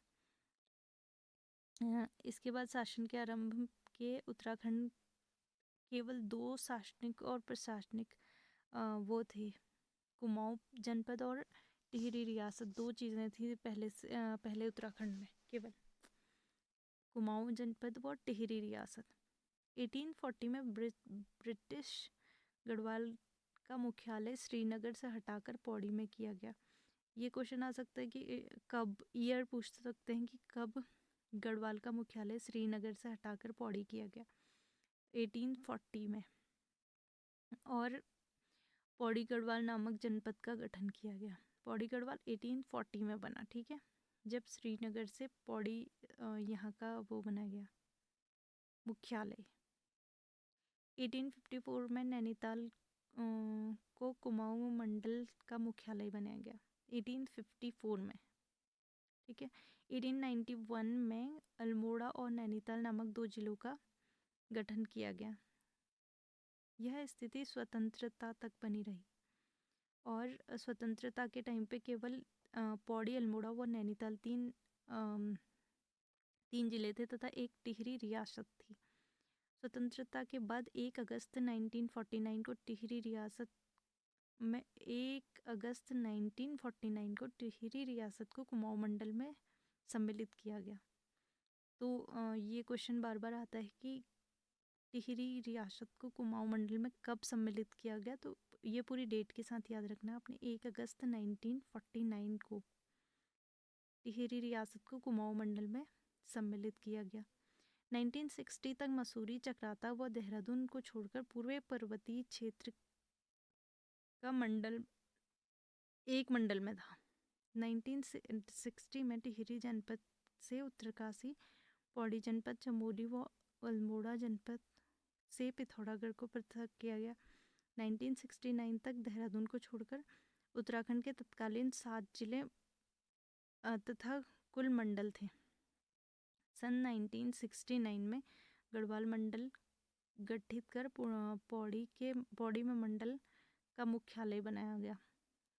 इसके बाद शासन के आरंभ के उत्तराखंड केवल 2 शासनिक और प्रशासनिक वो थे, कुमाऊं जनपद और टिहरी रियासत, 2 चीज़ें थी पहले उत्तराखंड में, केवल कुमाऊं जनपद और टिहरी रियासत। 1840 में ब्रिटिश गढ़वाल का मुख्यालय श्रीनगर से हटाकर पौड़ी में किया गया। ये क्वेश्चन आ सकता है कि कब, ईयर पूछ सकते हैं कि कब गढ़वाल का मुख्यालय श्रीनगर से हटाकर पौड़ी किया गया, 1840 में। और पौड़ी गढ़वाल नामक जनपद का गठन किया गया। पौड़ी गढ़वाल 1840 में बना, ठीक है, जब श्रीनगर से पौड़ी यहाँ का वो बनाया गया मुख्यालय। 1854 में नैनीताल को कुमाऊं मंडल का मुख्यालय बनाया गया, 1854 में, ठीक है। 1891 में अल्मोड़ा और नैनीताल नामक 2 जिलों का गठन किया गया। यह स्थिति स्वतंत्रता तक बनी रही और स्वतंत्रता के टाइम पे केवल पौड़ी, अल्मोड़ा व नैनीताल तीन जिले थे तथा एक टिहरी रियासत थी। स्वतंत्रता के बाद 1 अगस्त 1949 को टिहरी रियासत को कुमाऊं मंडल में सम्मिलित किया गया। तो ये क्वेश्चन बार बार आता है कि टिहरी रियासत को कुमाऊं मंडल में कब सम्मिलित किया गया, तो ये पूरी डेट के साथ याद रखना आपने। 1 अगस्त 1949 को टिहरी रियासत को कुमाऊं मंडल में सम्मिलित किया गया। 1960 तक मसूरी, चकराता व देहरादून को छोड़कर पूर्वी पर्वतीय क्षेत्र का मंडल एक मंडल में था। 1960 में टिहरी जनपद से उत्तरकाशी, पौड़ी जनपद, चमोली व अल्मोड़ा जनपद से पिथौरागढ़ को पृथक किया गया। 1969 तक देहरादून को छोड़कर उत्तराखंड के तत्कालीन 7 जिले तथा कुल मंडल थे। सन 1969 में गढ़वाल मंडल गठित कर पौड़ी में मंडल का मुख्यालय बनाया गया।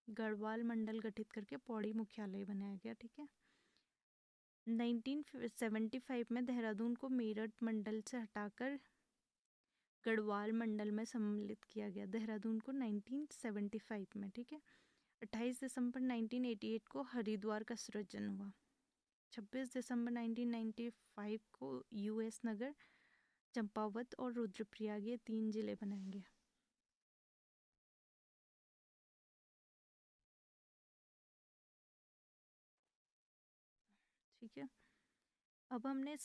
गढ़वाल मंडल गठित करके पौड़ी मुख्यालय बनाया गया, ठीक है। 1975 में देहरादून को मेरठ मंडल से हटाकर गढ़वाल मंडल में सम्मिलित किया गया, देहरादून को 1975 में, ठीक है। 28 दिसंबर 1988 को हरिद्वार का सृजन हुआ। 26 दिसंबर 1995 को US नगर, चंपावत और रुद्रप्रयाग ये 3 जिले बनाए गए। ठीक है, अब हमने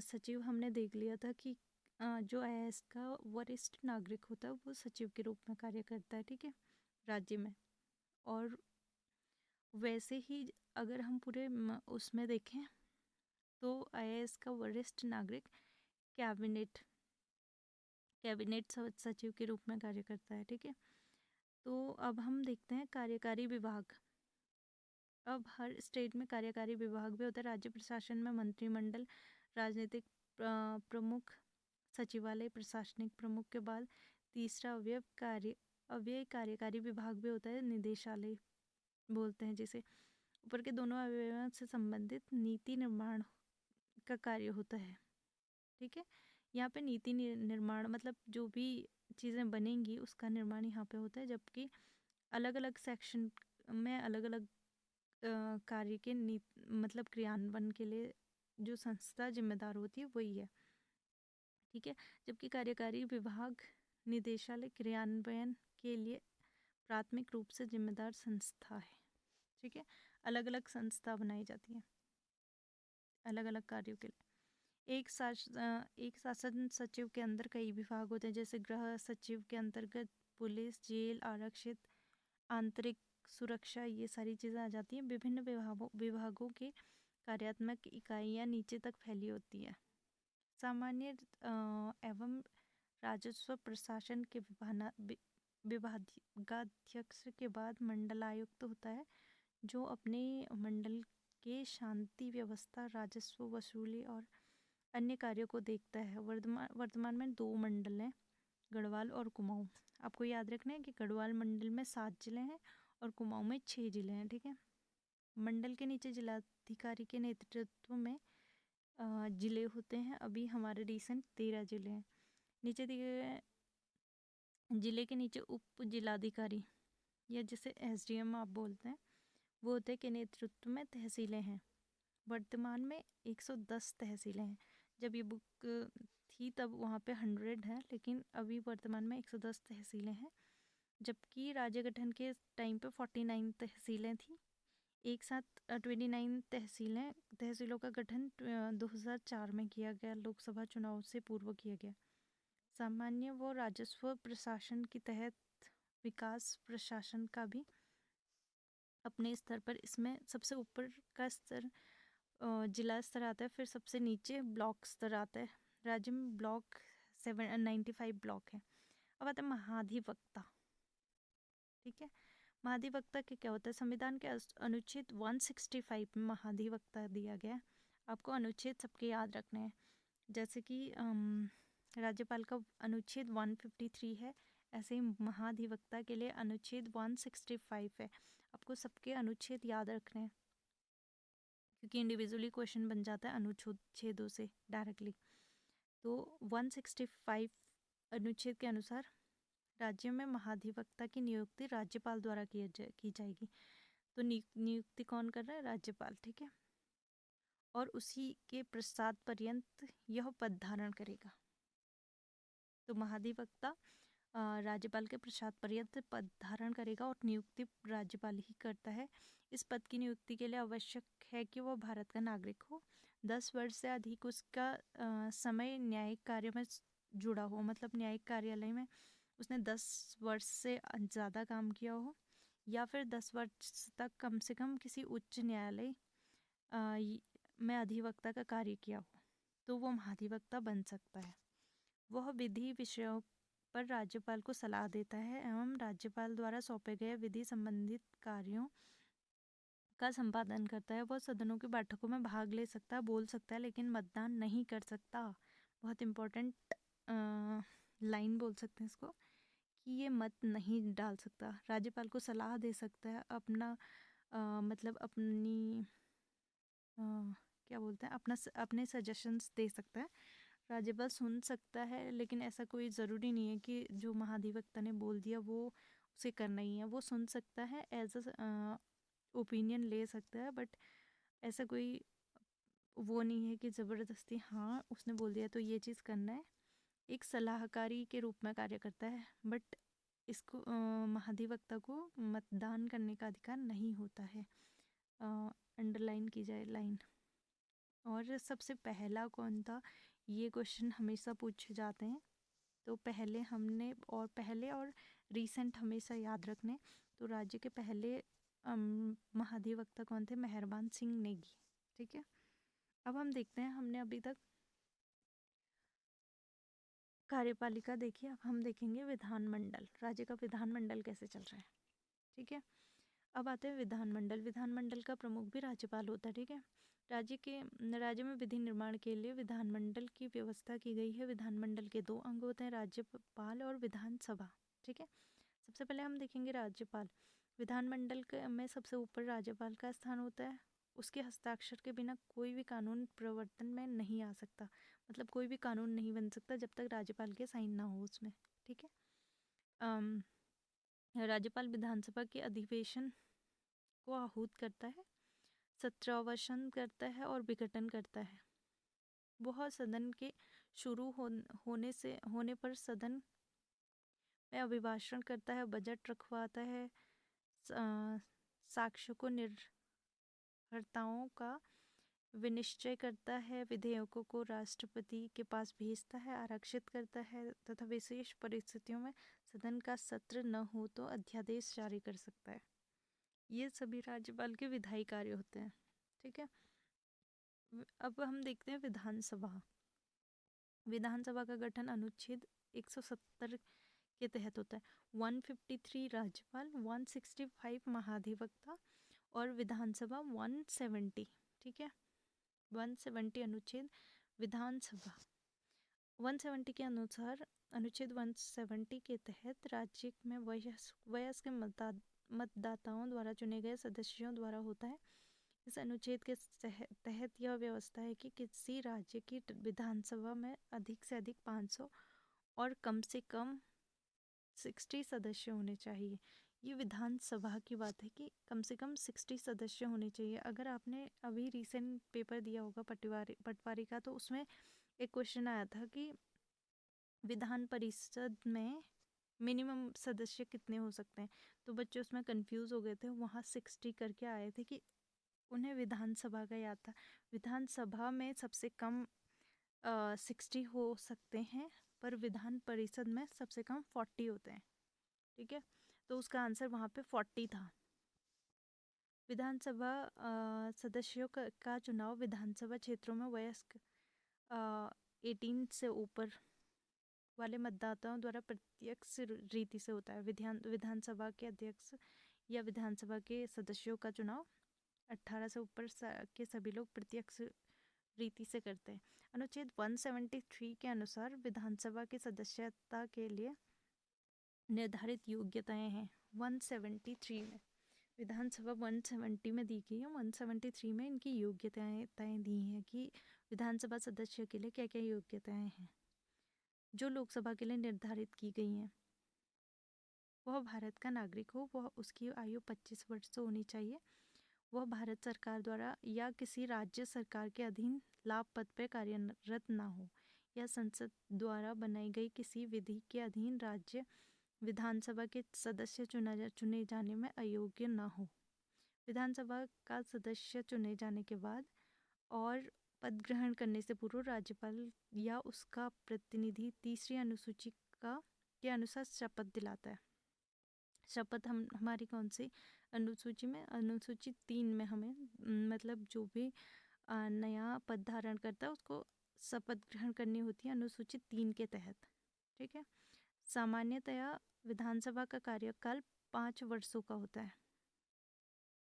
सचिव हमने देख लिया था कि जो IAS का वरिष्ठ नागरिक होता है वो सचिव के रूप में कार्य करता है, ठीक है, राज्य में। और वैसे ही अगर हम पूरे उसमें देखें तो IAS का वरिष्ठ नागरिक कैबिनेट सचिव के रूप में कार्य करता है। ठीक है, तो अब हम देखते हैं कार्यकारी विभाग। अब हर स्टेट में कार्यकारी विभाग भी होता है। राज्य प्रशासन में मंत्रिमंडल, राजनीतिक प्रमुख, सचिवालय, प्रशासनिक प्रमुख के बाद तीसरा अव्यय कार्यकारी विभाग भी होता है, निदेशालय बोलते हैं जिसे। ऊपर के दोनों अवयवों से संबंधित नीति निर्माण का कार्य होता है। ठीक है, यहाँ पे नीति निर्माण मतलब जो भी चीज़ें बनेंगी उसका निर्माण यहाँ पे होता है, जबकि अलग अलग सेक्शन में अलग अलग कार्य के मतलब क्रियान्वयन के लिए जो संस्था जिम्मेदार होती है वही है। ठीक है, जबकि कार्यकारी विभाग निदेशालय क्रियान्वयन के लिए प्राथमिक रूप से जिम्मेदार संस्था है। ठीक है, अलग अलग संस्था बनाई जाती है अलग अलग कार्यों के लिए। एक शासन सचिव के अंदर कई विभाग होते हैं, जैसे गृह सचिव के अंतर्गत पुलिस, जेल, आरक्षित, आंतरिक सुरक्षा, ये सारी चीज़ें आ जाती हैं। विभिन्न विभागों के कार्यात्मक इकाइयाँ नीचे तक फैली होती हैं। सामान्य एवं राजस्व प्रशासन के विभागाध्यक्ष के बाद मंडलायुक्त होता है, जो अपने मंडल के शांति व्यवस्था, राजस्व वसूली और अन्य कार्यों को देखता है। वर्तमान में 2 मंडल हैं, गढ़वाल और कुमाऊं। आपको याद रखना है कि गढ़वाल मंडल में 7 जिले हैं और कुमाऊं में 6 जिले हैं। ठीक है, मंडल के नीचे जिलाधिकारी के नेतृत्व में जिले होते हैं। अभी हमारे रिसेंट 13 जिले हैं। नीचे दिए जिले के नीचे उप जिलाधिकारी या जिसे SDM आप बोलते हैं, वो होते के नेतृत्व में तहसीलें हैं। वर्तमान में 110 तहसीलें हैं। जब ये बुक थी तब वहाँ पे 100 है, लेकिन अभी वर्तमान में 110 तहसीलें हैं। जबकि राज्य गठन के टाइम पे 49 तहसीलें थी। एक साथ 29 तहसीलों का गठन 2004 में किया गया, लोकसभा चुनाव से पूर्व किया गया। सामान्य व राजस्व प्रशासन के तहत विकास प्रशासन का भी अपने स्तर पर, इसमें सबसे ऊपर का स्तर जिला स्तर आता है, फिर सबसे नीचे ब्लॉक स्तर आता है। राज्य में 95 ब्लॉक है। अब आता है महाधिवक्ता। ठीक है, महाधिवक्ता के क्या होता है? संविधान के अनुच्छेद 165 में महाधिवक्ता दिया गया है। आपको अनुच्छेद सबके याद रखने हैं, जैसे कि राज्यपाल का अनुच्छेद 153 है, ऐसे ही महाधिवक्ता के लिए अनुच्छेद 165 है। आपको सबके अनुच्छेद याद रखने हैं, क्योंकि इंडिविजुअली क्वेश्चन बन जाता है अनुच्छेदों से डायरेक्टली। तो 165 अनुच्छेद के अनुसार राज्य में महाधिवक्ता की नियुक्ति राज्यपाल द्वारा की जाएगी। तो नियुक्ति कौन कर रहा है? राज्यपाल। ठीक है, और उसी के प्रसाद पर्यंत यह पद धारण करेगा। तो महाधिवक्ता राज्यपाल के प्रसाद पर्यंत पद धारण करेगा और नियुक्ति राज्यपाल ही करता है। इस पद की नियुक्ति के लिए आवश्यक है कि वह भारत का नागरिक हो, 10 वर्ष से अधिक उसका समय न्यायिक कार्य में जुड़ा हो, मतलब न्यायिक कार्यालय में उसने 10 वर्ष से ज़्यादा काम किया हो, या फिर 10 वर्ष तक कम से कम किसी उच्च न्यायालय में अधिवक्ता का कार्य किया हो, तो वो महाधिवक्ता बन सकता है। वह विधि विषयों पर राज्यपाल को सलाह देता है एवं राज्यपाल द्वारा सौंपे गए विधि संबंधित कार्यों का संपादन करता है। वह सदनों की बैठकों में भाग ले सकता है, बोल सकता है, लेकिन मतदान नहीं कर सकता। बहुत इम्पोर्टेंट लाइन बोल सकते हैं इसको, कि ये मत नहीं डाल सकता। राज्यपाल को सलाह दे सकता है, अपना मतलब अपनी क्या बोलते हैं, अपने सजेशंस दे सकता है। राज्यपाल सुन सकता है, लेकिन ऐसा कोई ज़रूरी नहीं है कि जो महाधिवक्ता ने बोल दिया वो उसे करना ही है। वो सुन सकता है, एज अ ओपिनियन ले सकता है, बट ऐसा कोई वो नहीं है कि ज़बरदस्ती हाँ उसने बोल दिया तो ये चीज़ करना है। एक सलाहकारी के रूप में कार्य करता है, बट इसको महाधिवक्ता को मतदान करने का अधिकार नहीं होता है। अंडरलाइन की जाए लाइन। और सबसे पहला कौन था, ये क्वेश्चन हमेशा पूछे जाते हैं, तो पहले और रीसेंट हमेशा याद रखने। तो राज्य के पहले महाधिवक्ता कौन थे? मेहरबान सिंह नेगी। ठीक है, अब हम देखते हैं, हमने अभी तक कार्यपालिका देखी, अब हम देखेंगे विधानमंडल, राज्य का विधानमंडल कैसे चल रहा है। ठीक है, अब आते हैं विधानमंडल। विधानमंडल का प्रमुख भी राज्यपाल होता है। ठीक है, राज्य में विधि निर्माण के लिए विधानमंडल की व्यवस्था की गई है। विधानमंडल के 2 अंग होते हैं, राज्यपाल और विधानसभा। ठीक है, सबसे पहले हम देखेंगे राज्यपाल। विधानमंडल में सबसे ऊपर राज्यपाल का स्थान होता है। उसके हस्ताक्षर के बिना कोई भी कानून प्रवर्तन में नहीं आ सकता, मतलब कोई भी कानून नहीं बन सकता जब तक राज्यपाल के साइन ना हो उसमें। ठीक है, राज्यपाल विधानसभा के अधिवेशन को आहूत करता है, सत्रावसान करता है और विघटन करता है। वह सदन के शुरू होने पर सदन में अभिभाषण करता है, बजट रखवाता है, साक्ष्यों को निर्भरताओं का विनिश्चय करता है, विधेयकों को राष्ट्रपति के पास भेजता है, आरक्षित करता है तथा विशेष परिस्थितियों में सदन का सत्र न हो तो अध्यादेश जारी कर सकता है। ये सभी राज्यपाल के विधायी कार्य होते हैं। ठीक है, अब हम देखते हैं विधानसभा। विधानसभा का गठन अनुच्छेद 170 के तहत होता है। 153 राज्यपाल, 165 महाधिवक्ता और विधानसभा 170। ठीक है, 170 अनुच्छेद विधानसभा। 170 के अनुसार, अनुच्छेद 170 के तहत राज्य में वयस्क मतदाताओं द्वारा चुने गए सदस्यों द्वारा होता है। इस अनुच्छेद के तहत यह व्यवस्था है कि किसी राज्य की विधानसभा में अधिक से अधिक 500 और कम से कम 60 सदस्य होने चाहिए। ये विधानसभा की बात है कि कम से कम 60 सदस्य होने चाहिए। अगर आपने अभी रिसेंट पेपर दिया होगा पटवारी का, तो उसमें एक क्वेश्चन आया था कि विधान परिषद में मिनिमम सदस्य कितने हो सकते हैं, तो बच्चे उसमें कंफ्यूज हो गए थे। वहाँ 60 करके आए थे कि उन्हें विधानसभा का याद था। विधानसभा में सबसे कम 60 हो सकते हैं, पर विधान परिषद में सबसे कम 40 होते हैं। ठीक है, तो उसका आंसर वहाँ पे 40 था। विधानसभा सदस्यों का चुनाव विधानसभा क्षेत्रों में वयस्क 18 से ऊपर वाले मतदाताओं द्वारा प्रत्यक्ष रीति से होता है। विधानसभा के अध्यक्ष या विधानसभा के सदस्यों का चुनाव 18 से ऊपर के सभी लोग प्रत्यक्ष रीति से करते हैं। अनुच्छेद 173 के अनुसार विधानसभा की सदस्यता के लिए निर्धारित योग्यताएं हैं। 173 में विधानसभा 170 में दी गई है, 173 में इनकी योग्यताएं दी हैं कि विधानसभा सदस्य के लिए क्या क्या योग्यताएं हैं जो लोकसभा के लिए निर्धारित की गई हैं। वह भारत का नागरिक हो, वह उसकी आयु 25 वर्ष होनी चाहिए, वह भारत सरकार द्वारा या किसी राज्य सरकार के अधीन लाभ पद पर कार्यरत ना हो, या संसद द्वारा बनाई गई किसी विधि के अधीन राज्य विधानसभा के सदस्य चुने जाने में अयोग्य ना हो। विधानसभा का सदस्य चुने जाने के बाद और पद ग्रहण करने से पूर्व राज्यपाल या उसका प्रतिनिधि तीसरी अनुसूची के अनुसार शपथ दिलाता है। शपथ हमारी कौन सी अनुसूची में? अनुसूची 3 में हमें मतलब जो भी नया पद धारण करता है उसको शपथ ग्रहण करनी होती है अनुसूची 3 के तहत। ठीक है, सामान्यतया विधानसभा का कार्यकाल 5 वर्षों का होता है।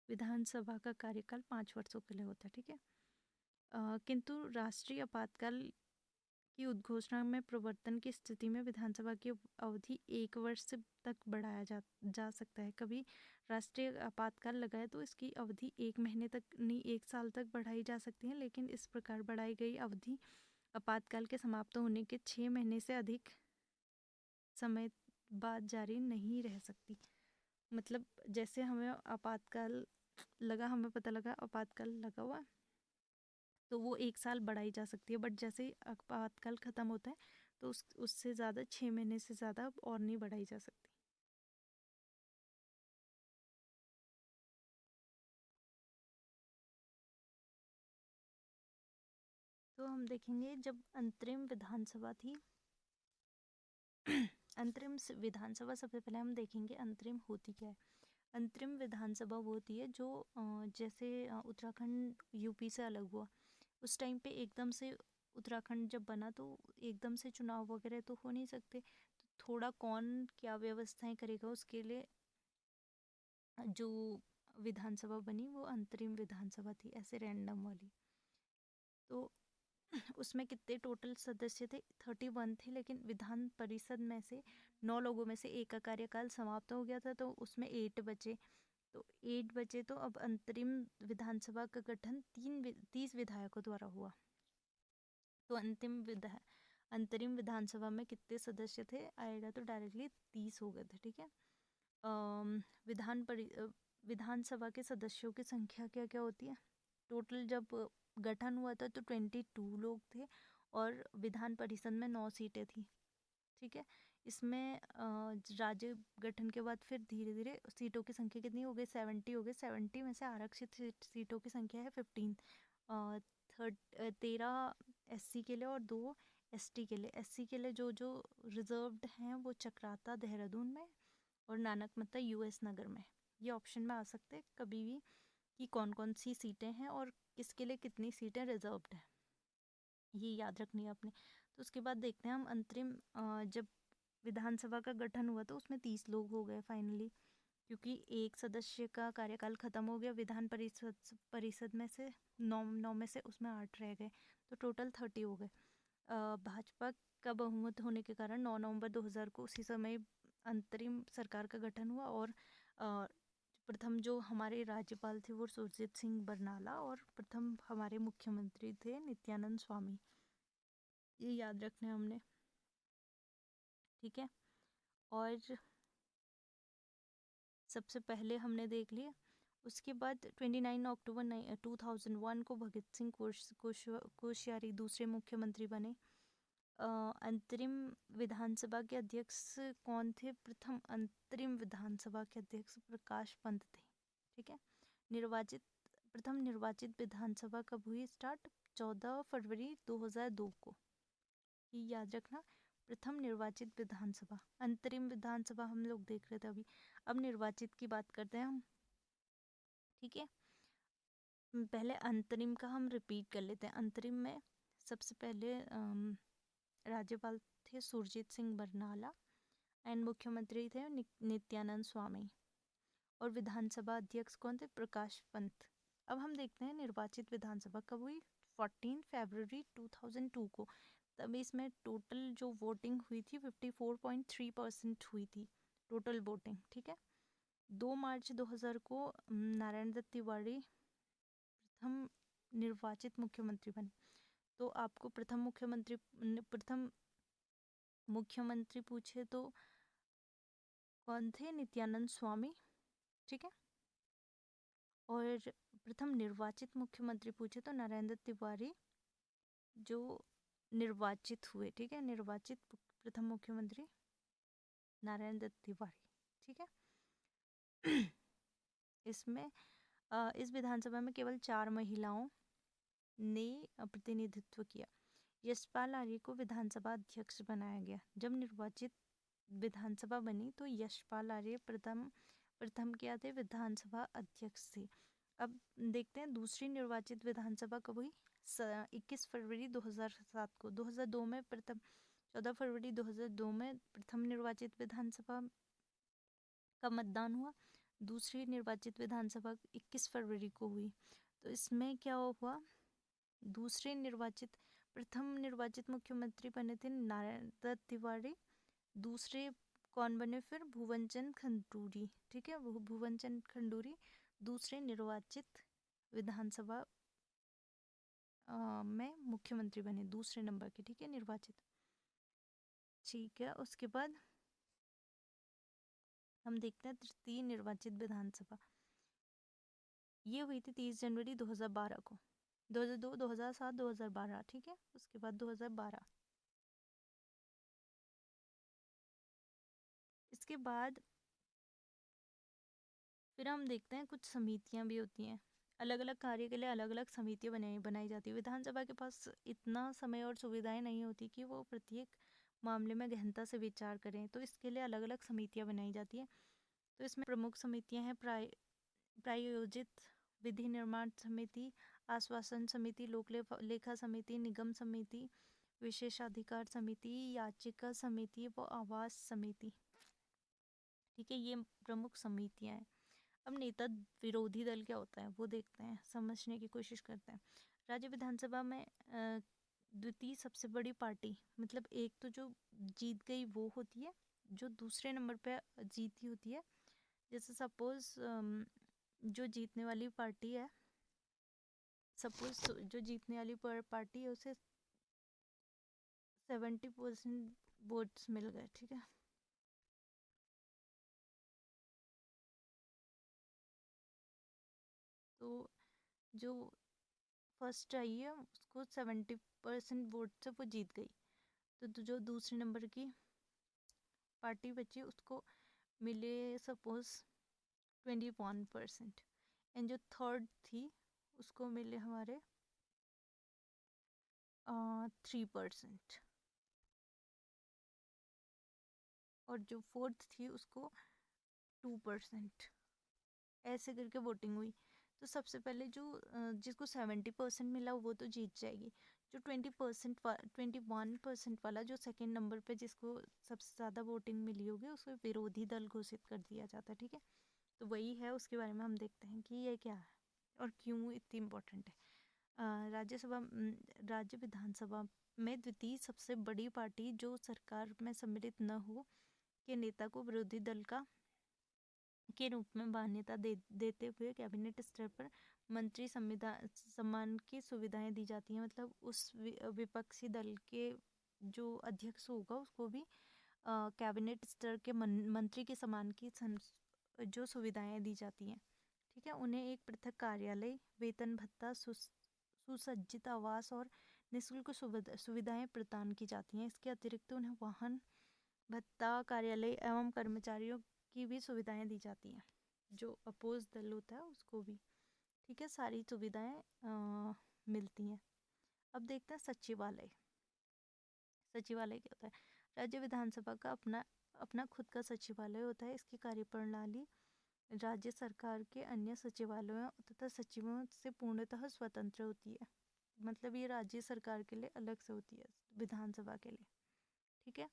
विधानसभा का कार्यकाल 5 वर्षों के लिए होता है। ठीक है, किंतु राष्ट्रीय आपातकाल की उद्घोषणा में प्रवर्तन की स्थिति में विधानसभा की अवधि 1 वर्ष तक बढ़ाया जा सकता है। कभी राष्ट्रीय आपातकाल लगाए तो इसकी अवधि 1 महीने तक नहीं 1 साल तक बढ़ाई जा सकती है, लेकिन इस प्रकार बढ़ाई गई अवधि आपातकाल के समाप्त होने के 6 महीने से अधिक समय बाद जारी नहीं रह सकती। मतलब जैसे हमें आपातकाल लगा, हमें पता लगा आपातकाल लगा हुआ, तो वो 1 साल बढ़ाई जा सकती है, बट जैसे ही आपातकाल ख़त्म होता है तो उससे ज़्यादा 6 महीने से ज़्यादा और नहीं बढ़ाई जा सकती। तो हम देखेंगे जब अंतरिम विधानसभा थी अंतरिम विधानसभा, सबसे पहले हम देखेंगे अंतरिम होती क्या है। अंतरिम विधानसभा वो होती है जो जैसे उत्तराखंड यूपी से अलग हुआ उस टाइम पे एकदम से उत्तराखंड जब बना तो एकदम से चुनाव वगैरह तो हो नहीं सकते, तो थोड़ा कौन क्या व्यवस्थाएं करेगा उसके लिए जो विधानसभा बनी वो अंतरिम विधानसभा थी, ऐसे रैंडम वाली। तो उसमें कितने टोटल सदस्य थे? 31 थे, लेकिन विधान परिषद में से 9 लोगों में से एक का कार्यकाल समाप्त हो गया था, तो उसमें 8 बचे। तो 8 बचे, तो अब अंतरिम विधानसभा का गठन 30 विधायकों द्वारा हुआ। तो अंतरिम विधानसभा में कितने सदस्य थे आएगा तो डायरेक्टली 30 हो गए थे, ठीक है। विधानसभा के सदस्यों की संख्या क्या क्या होती है? टोटल जब गठन हुआ था तो 22 लोग थे और विधान परिषद में 9 सीटें थी, ठीक है। इसमें राज्य गठन के बाद फिर धीरे धीरे सीटों की संख्या कितनी हो गई? 70 हो गई। 70 में से आरक्षित सीटों की संख्या है 15। 13 SC के लिए और 2 ST के लिए। SC के लिए जो जो रिजर्व्ड हैं वो चक्राता देहरादून में और नानकमत्ता US नगर में। ये ऑप्शन में आ सकते हैं कभी भी कि कौन कौन सी सीटें हैं और किसके लिए कितनी सीटें रिजर्व्ड हैं, ये याद रखनी है आपने। तो उसके बाद देखते हैं हम अंतरिम जब विधानसभा का गठन हुआ तो उसमें 30 लोग हो गए फाइनली, क्योंकि एक सदस्य का कार्यकाल खत्म हो गया। विधान परिषद में से 9 में से उसमें 8 रह गए, तो टोटल 30 हो गए। भाजपा का बहुमत होने के कारण 9 नवंबर 2000 को उसी समय अंतरिम सरकार का गठन हुआ और प्रथम जो हमारे राज्यपाल थे वो सुरजीत सिंह बरनाला और प्रथम हमारे मुख्यमंत्री थे नित्यानंद स्वामी। ये याद रखना है हमने, ठीक है। और सबसे पहले हमने देख लिया। उसके बाद 29 अक्टूबर 2001 को भगत सिंह कोश्यारी दूसरे मुख्यमंत्री बने। अंतरिम विधानसभा के अध्यक्ष कौन थे? प्रथम अंतरिम विधानसभा के अध्यक्ष प्रकाश पंत थे, ठीक है। प्रथम निर्वाचित विधानसभा कब हुई स्टार्ट? 14 फरवरी 2002 को। ये याद रखना, प्रथम निर्वाचित विधानसभा। अंतरिम विधानसभा हम लोग देख रहे थे अभी, अब निर्वाचित की बात करते हैं हम, ठीक है। पहले अंतरिम का हम रिपीट कर लेते हैं। अंतरिम में सबसे पहले राज्यपाल थे सुरजीत सिंह बरनाला एंड मुख्यमंत्री थे नित्यानंद स्वामी और विधानसभा अध्यक्ष कौन थे? प्रकाश पंत। अब हम देखते हैं निर्वाचित विधानसभा कब हुई? 14 फरवरी 2002 को। तब इसमें टोटल जो वोटिंग हुई थी 54.3% हुई थी टोटल वोटिंग, ठीक है। 2 मार्च 2000 को नारायण दत्त तिवारी प्रथम निर्वाचित मुख्यमंत्री बने। तो आपको प्रथम मुख्यमंत्री पूछे तो कौन थे? नित्यानंद स्वामी, ठीक है। और प्रथम निर्वाचित मुख्यमंत्री पूछे तो नारायण दत्त तिवारी जो निर्वाचित हुए, ठीक है। निर्वाचित प्रथम मुख्यमंत्री नारायण दत्त तिवारी, ठीक है। इसमें इस विधानसभा में केवल 4 महिलाओं ने प्रतिनिधित्व किया। यशपाल आर्य को विधानसभा अध्यक्ष बनाया गया। जब निर्वाचित विधानसभा बनी तो यशपाल आर्य प्रथम क्या थे? विधानसभा अध्यक्ष थे। अब देखते हैं दूसरी निर्वाचित विधानसभा कब हुई? 21 फरवरी 2007 को। 2002 में 14 फरवरी 2002 में प्रथम निर्वाचित विधानसभा का मतदान हुआ। दूसरी निर्वाचित विधानसभा 21 फरवरी को हुई। तो इसमें क्या हुआ? प्रथम निर्वाचित मुख्यमंत्री बने थे नारायण दत्त तिवारी। दूसरे कौन बने फिर? भुवनचंद खंडूरी, ठीक है। भुवनचंद खंडूरी दूसरे निर्वाचित विधानसभा में मुख्यमंत्री बने, दूसरे नंबर के, ठीक है, निर्वाचित, ठीक है। उसके बाद हम देखते हैं तृतीय निर्वाचित विधानसभा। ये हुई थी 30 जनवरी 2012 को। 2002, 2007, 2012, ठीक है। उसके बाद 2012। इसके बाद फिर हम देखते हैं कुछ समितियां भी होती हैं। अलग अलग कार्य के लिए अलग अलग समितियां बनाई जाती है। विधानसभा के पास इतना समय और सुविधाएं नहीं होती कि वो प्रत्येक मामले में गहनता से विचार करें, तो इसके लिए अलग अलग समितियां बनाई जाती है। तो इसमें प्रमुख समितियां हैं प्रायोजित विधि निर्माण समिति, आश्वासन समिति, लोक लेखा समिति, निगम समिति, विशेषाधिकार समिति, याचिका समिति व आवास समिति। ठीक है, ये प्रमुख समितियां हैं। अब नेता विरोधी दल क्या होता है वो देखते हैं, समझने की कोशिश करते हैं। राज्य विधानसभा में द्वितीय सबसे बड़ी पार्टी, मतलब एक तो जो जीत गई वो होती है, जो दूसरे नंबर पे जीती होती है। जैसे सपोज जो जीतने वाली पार्टी है, उसे 70% वोट्स मिल गए। ठीक है, तो जो फर्स्ट आई है उसको 70% वोट से वो जीत गई। तो जो दूसरे नंबर की पार्टी बची उसको मिले सपोज 21%, एंड जो थर्ड थी उसको मिले हमारे 3%, और जो फोर्थ थी उसको 2%। ऐसे करके वोटिंग हुई। तो सबसे पहले जो जिसको 70% मिला वो तो जीत जाएगी। जो 21% वाला, जो सेकंड नंबर पे जिसको सबसे ज़्यादा वोटिंग मिली होगी, उसको विरोधी दल घोषित कर दिया जाता है। ठीक है, तो वही है, उसके बारे में हम देखते हैं कि ये क्या है और क्यों इतनी इम्पोर्टेंट है। राज्य विधानसभा में द्वितीय सबसे बड़ी पार्टी जो सरकार में सम्मिलित न हो के नेता को विरोधी दल का के रूप में मान्यता देते हुए कैबिनेट स्तर पर मंत्री सम्मान की सुविधाएं दी जाती हैं। मतलब उस विपक्षी दल के जो अध्यक्ष होगा उसको भी कैबिनेट स्तर के मंत्री के समान की जो सुविधाएं दी जाती हैं। ठीक है, उन्हें एक पृथक कार्यालय, वेतन भत्ता, सुसज्जित आवास और निःशुल्क सुविधाएं प्रदान की जाती हैं। इसके अतिरिक्त उन्हें वाहन भत्ता, कार्यालय एवं कर्मचारियों की भी सुविधाएं दी जाती हैं। जो अपोज दल होता है उसको भी, ठीक है, सारी सुविधाएं मिलती हैं। अब देखते हैं सचिवालय। सचिवालय क्या होता है? राज्य विधानसभा का अपना खुद का सचिवालय होता है। इसकी कार्यप्रणाली राज्य सरकार के अन्य सचिवालयों तथा सचिवों से पूर्णतः स्वतंत्र होती है। मतलब ये राज्य सरकार के लिए अलग से होती है, विधानसभा के लिए। ठीक है,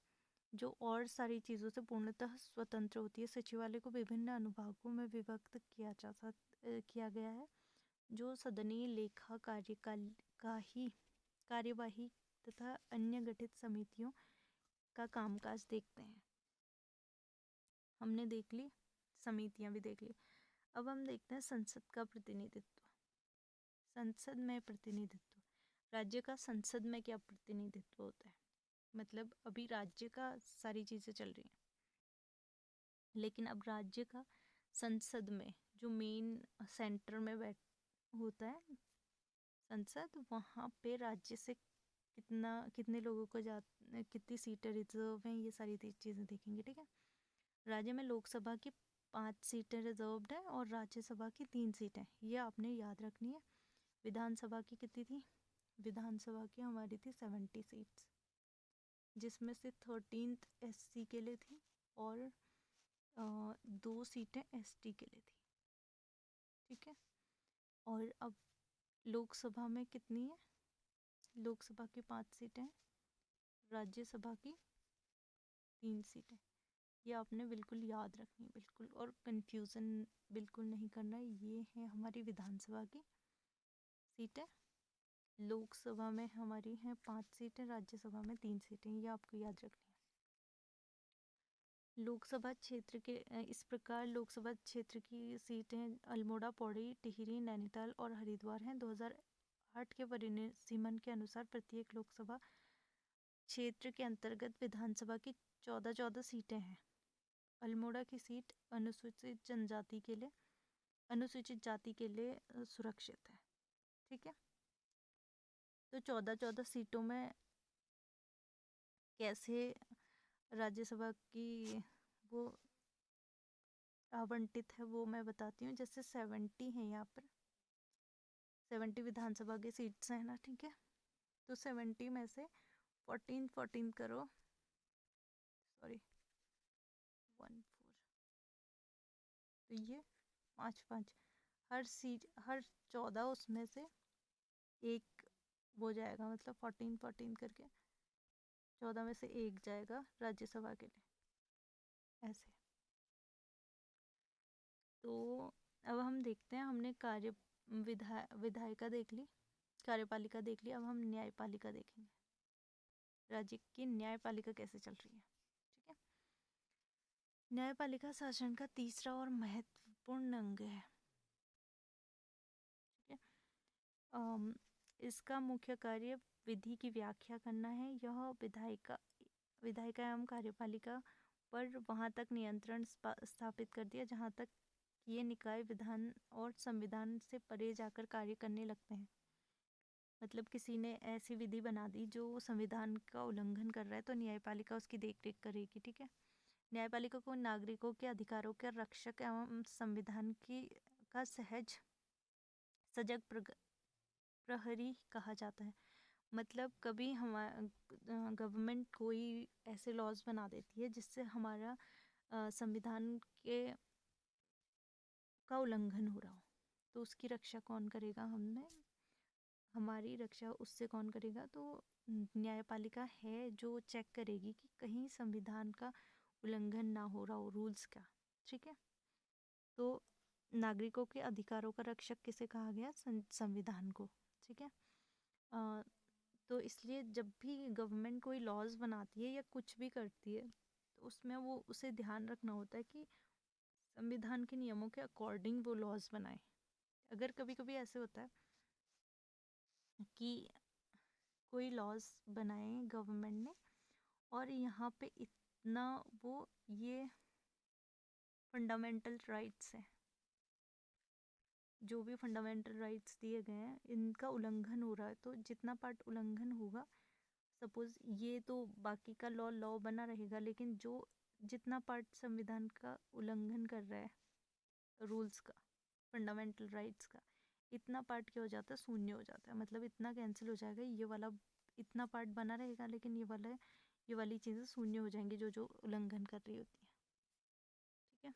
जो और सारी चीज़ों से पूर्णतः स्वतंत्र होती है। सचिवालय को विभिन्न अनुभागों में विभक्त किया गया है, जो सदनीय लेखा कार्यवाही तथा अन्य गठित समितियों का कामकाज देखते हैं। हमने देख ली, समितियां भी देख ली। अब हम देखते हैं संसद का प्रतिनिधित्व। संसद में प्रतिनिधित्व, राज्य का संसद में क्या प्रतिनिधित्व होता है? मतलब अभी राज्य का सारी चीज़ें चल रही हैं, लेकिन अब राज्य का संसद में जो मेन सेंटर में होता है संसद, वहाँ पे राज्य से कितने लोगों को कितनी सीटें रिजर्व हैं, ये सारी चीज़ें देखेंगे। ठीक है, राज्य में लोकसभा की 5 सीटें रिजर्व्ड है और राज्यसभा की 3 सीटें, ये आपने याद रखनी है। विधानसभा की कितनी थी? विधानसभा की हमारी थी 70 सीट्स, जिसमें से 13th SC के लिए थी और 2 सीटें ST के लिए थी। ठीक है, और अब लोकसभा में कितनी है? लोकसभा की 5 सीटें, राज्यसभा की 3 सीटें। ये आपने बिल्कुल याद रखनी है, बिल्कुल, और कंफ्यूजन बिल्कुल नहीं करना है। ये है हमारी विधानसभा की सीटें। लोकसभा में हमारी हैं 5 सीटें, राज्यसभा में 3 सीटें, ये आपको याद रखनी है। लोकसभा क्षेत्र के इस प्रकार लोकसभा क्षेत्र की सीटें अल्मोड़ा, पौड़ी, टिहरी, नैनीताल और हरिद्वार हैं। 2008 के परिसीमन के अनुसार प्रत्येक लोकसभा क्षेत्र के अंतर्गत विधानसभा की 14 सीटें हैं। अल्मोड़ा की सीट अनुसूचित जाति के लिए सुरक्षित है। ठीक है, तो 14 सीटों में कैसे राज्यसभा की वो आवंटित है वो मैं बताती हूँ। जैसे 70 है, यहाँ पर 70 विधानसभा की सीट्स हैं ना। ठीक है, तो 70 में से 14 करो, सॉरी 14 तो ये 5-5 हर 14 उसमें से एक वो जाएगा, मतलब 14 करके 14 में से एक जाएगा राज्यसभा के लिए, ऐसे। तो अब हम देखते हैं, हमने विधायिका देख ली, कार्यपालिका देख ली, अब हम न्यायपालिका देखेंगे। राज्य की न्यायपालिका कैसे चल रही है, ठीक है। न्यायपालिका शासन का तीसरा और महत्वपूर्ण अंग है, ठीक है। इसका मुख्य कार्य विधि की व्याख्या करना है। यह विधायिका एवं कार्यपालिका पर वहाँ तक नियंत्रण स्थापित कर दिया जहाँ तक ये निकाय विधान और संविधान से परे जाकर कार्य करने लगते हैं। मतलब किसी ने ऐसी विधि बना दी जो संविधान का उल्लंघन कर रहा है, तो न्यायपालिका उसकी देखरेख करेगी, ठीक है। न्यायपालिका को नागरिकों के अधिकारों के रक्षक एवं संविधान का सजग प्रहरी कहा जाता है। मतलब कभी गवर्नमेंट कोई ऐसे लॉज बना देती है जिससे हमारा संविधान का उल्लंघन हो रहा हो, तो उसकी रक्षा कौन करेगा? हमारी रक्षा उससे कौन करेगा? तो न्यायपालिका है जो चेक करेगी कि कहीं संविधान का उल्लंघन ना हो रहा हो, रूल्स का, ठीक है। तो नागरिकों के अधिकारों का रक्षक किसे कहा गया? संविधान को, ठीक है। तो इसलिए जब भी गवर्नमेंट कोई लॉज बनाती है या कुछ भी करती है, तो उसमें वो उसे ध्यान रखना होता है कि संविधान के नियमों के अकॉर्डिंग वो लॉज बनाए। अगर कभी कभी ऐसे होता है कि कोई लॉज बनाए गवर्नमेंट ने और यहाँ पे इतना ये फंडामेंटल राइट्स हैं, जो भी फंडामेंटल राइट्स दिए गए हैं, इनका उल्लंघन हो रहा है, तो जितना पार्ट उल्लंघन होगा, सपोज ये तो बाकी का लॉ बना रहेगा, लेकिन जो जितना पार्ट संविधान का उल्लंघन कर रहा है, रूल्स का, फंडामेंटल राइट्स का, इतना पार्ट क्या हो जाता है? शून्य हो जाता है। मतलब इतना कैंसिल हो जाएगा, ये वाला इतना पार्ट बना रहेगा, लेकिन ये वाली चीज़ें शून्य हो जाएंगी जो जो उल्लंघन कर रही होती है, ठीक है।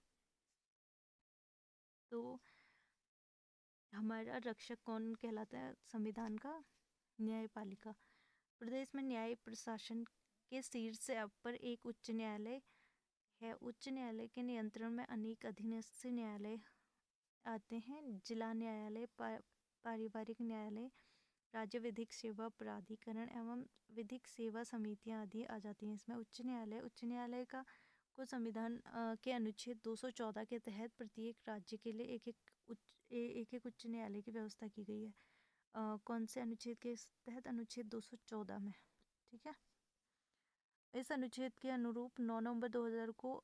तो हमारा रक्षक कौन कहलाता है संविधान का? न्यायपालिका। प्रदेश में न्याय प्रशासन के शीर्ष पर एक उच्च न्यायालय है। उच्च न्यायालय के नियंत्रण में अनेक अधीनस्थ न्यायालय आते हैं। जिला न्यायालय, पारिवारिक न्यायालय, राज्य विधिक सेवा प्राधिकरण एवं विधिक सेवा समितियां आदि आ जाती हैं इसमें। उच्च न्यायालय को संविधान के अनुच्छेद 214 के तहत प्रत्येक राज्य के लिए एक एक उच्च न्यायालय की व्यवस्था की गई है। कौन से अनुच्छेद के तहत? अनुच्छेद 214 में, ठीक है। इस अनुच्छेद के अनुरूप 9 नवंबर 2000 को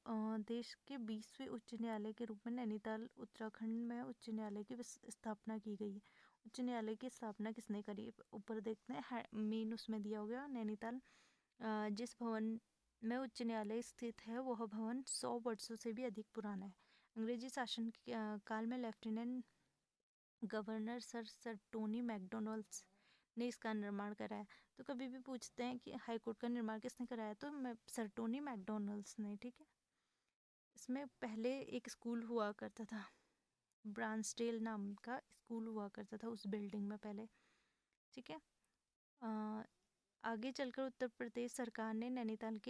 देश के 20वें उच्च न्यायालय के रूप में नैनीताल उत्तराखंड में उच्च न्यायालय की स्थापना की गई है। उच्च न्यायालय की स्थापना किसने करी? ऊपर देखते हैं, मेन उसमें दिया हो गया नैनीताल। जिस भवन में उच्च न्यायालय स्थित है वह भवन 100 वर्षों से भी अधिक पुराना है। अंग्रेजी शासन काल में lieutenant governor sir Tony McDonald's ने इसका निर्माण कराया। तो कभी भी पूछते हैं कि हाईकोर्ट का निर्माण किसने कराया, तो सर टोनी मैकडोनल्ड्स ने, ठीक है। इसमें पहले एक स्कूल हुआ करता था, ब्रांसडेल नाम का स्कूल हुआ करता था उस बिल्डिंग में पहले, ठीक है। आगे चलकर उत्तर प्रदेश सरकार ने नैनीताल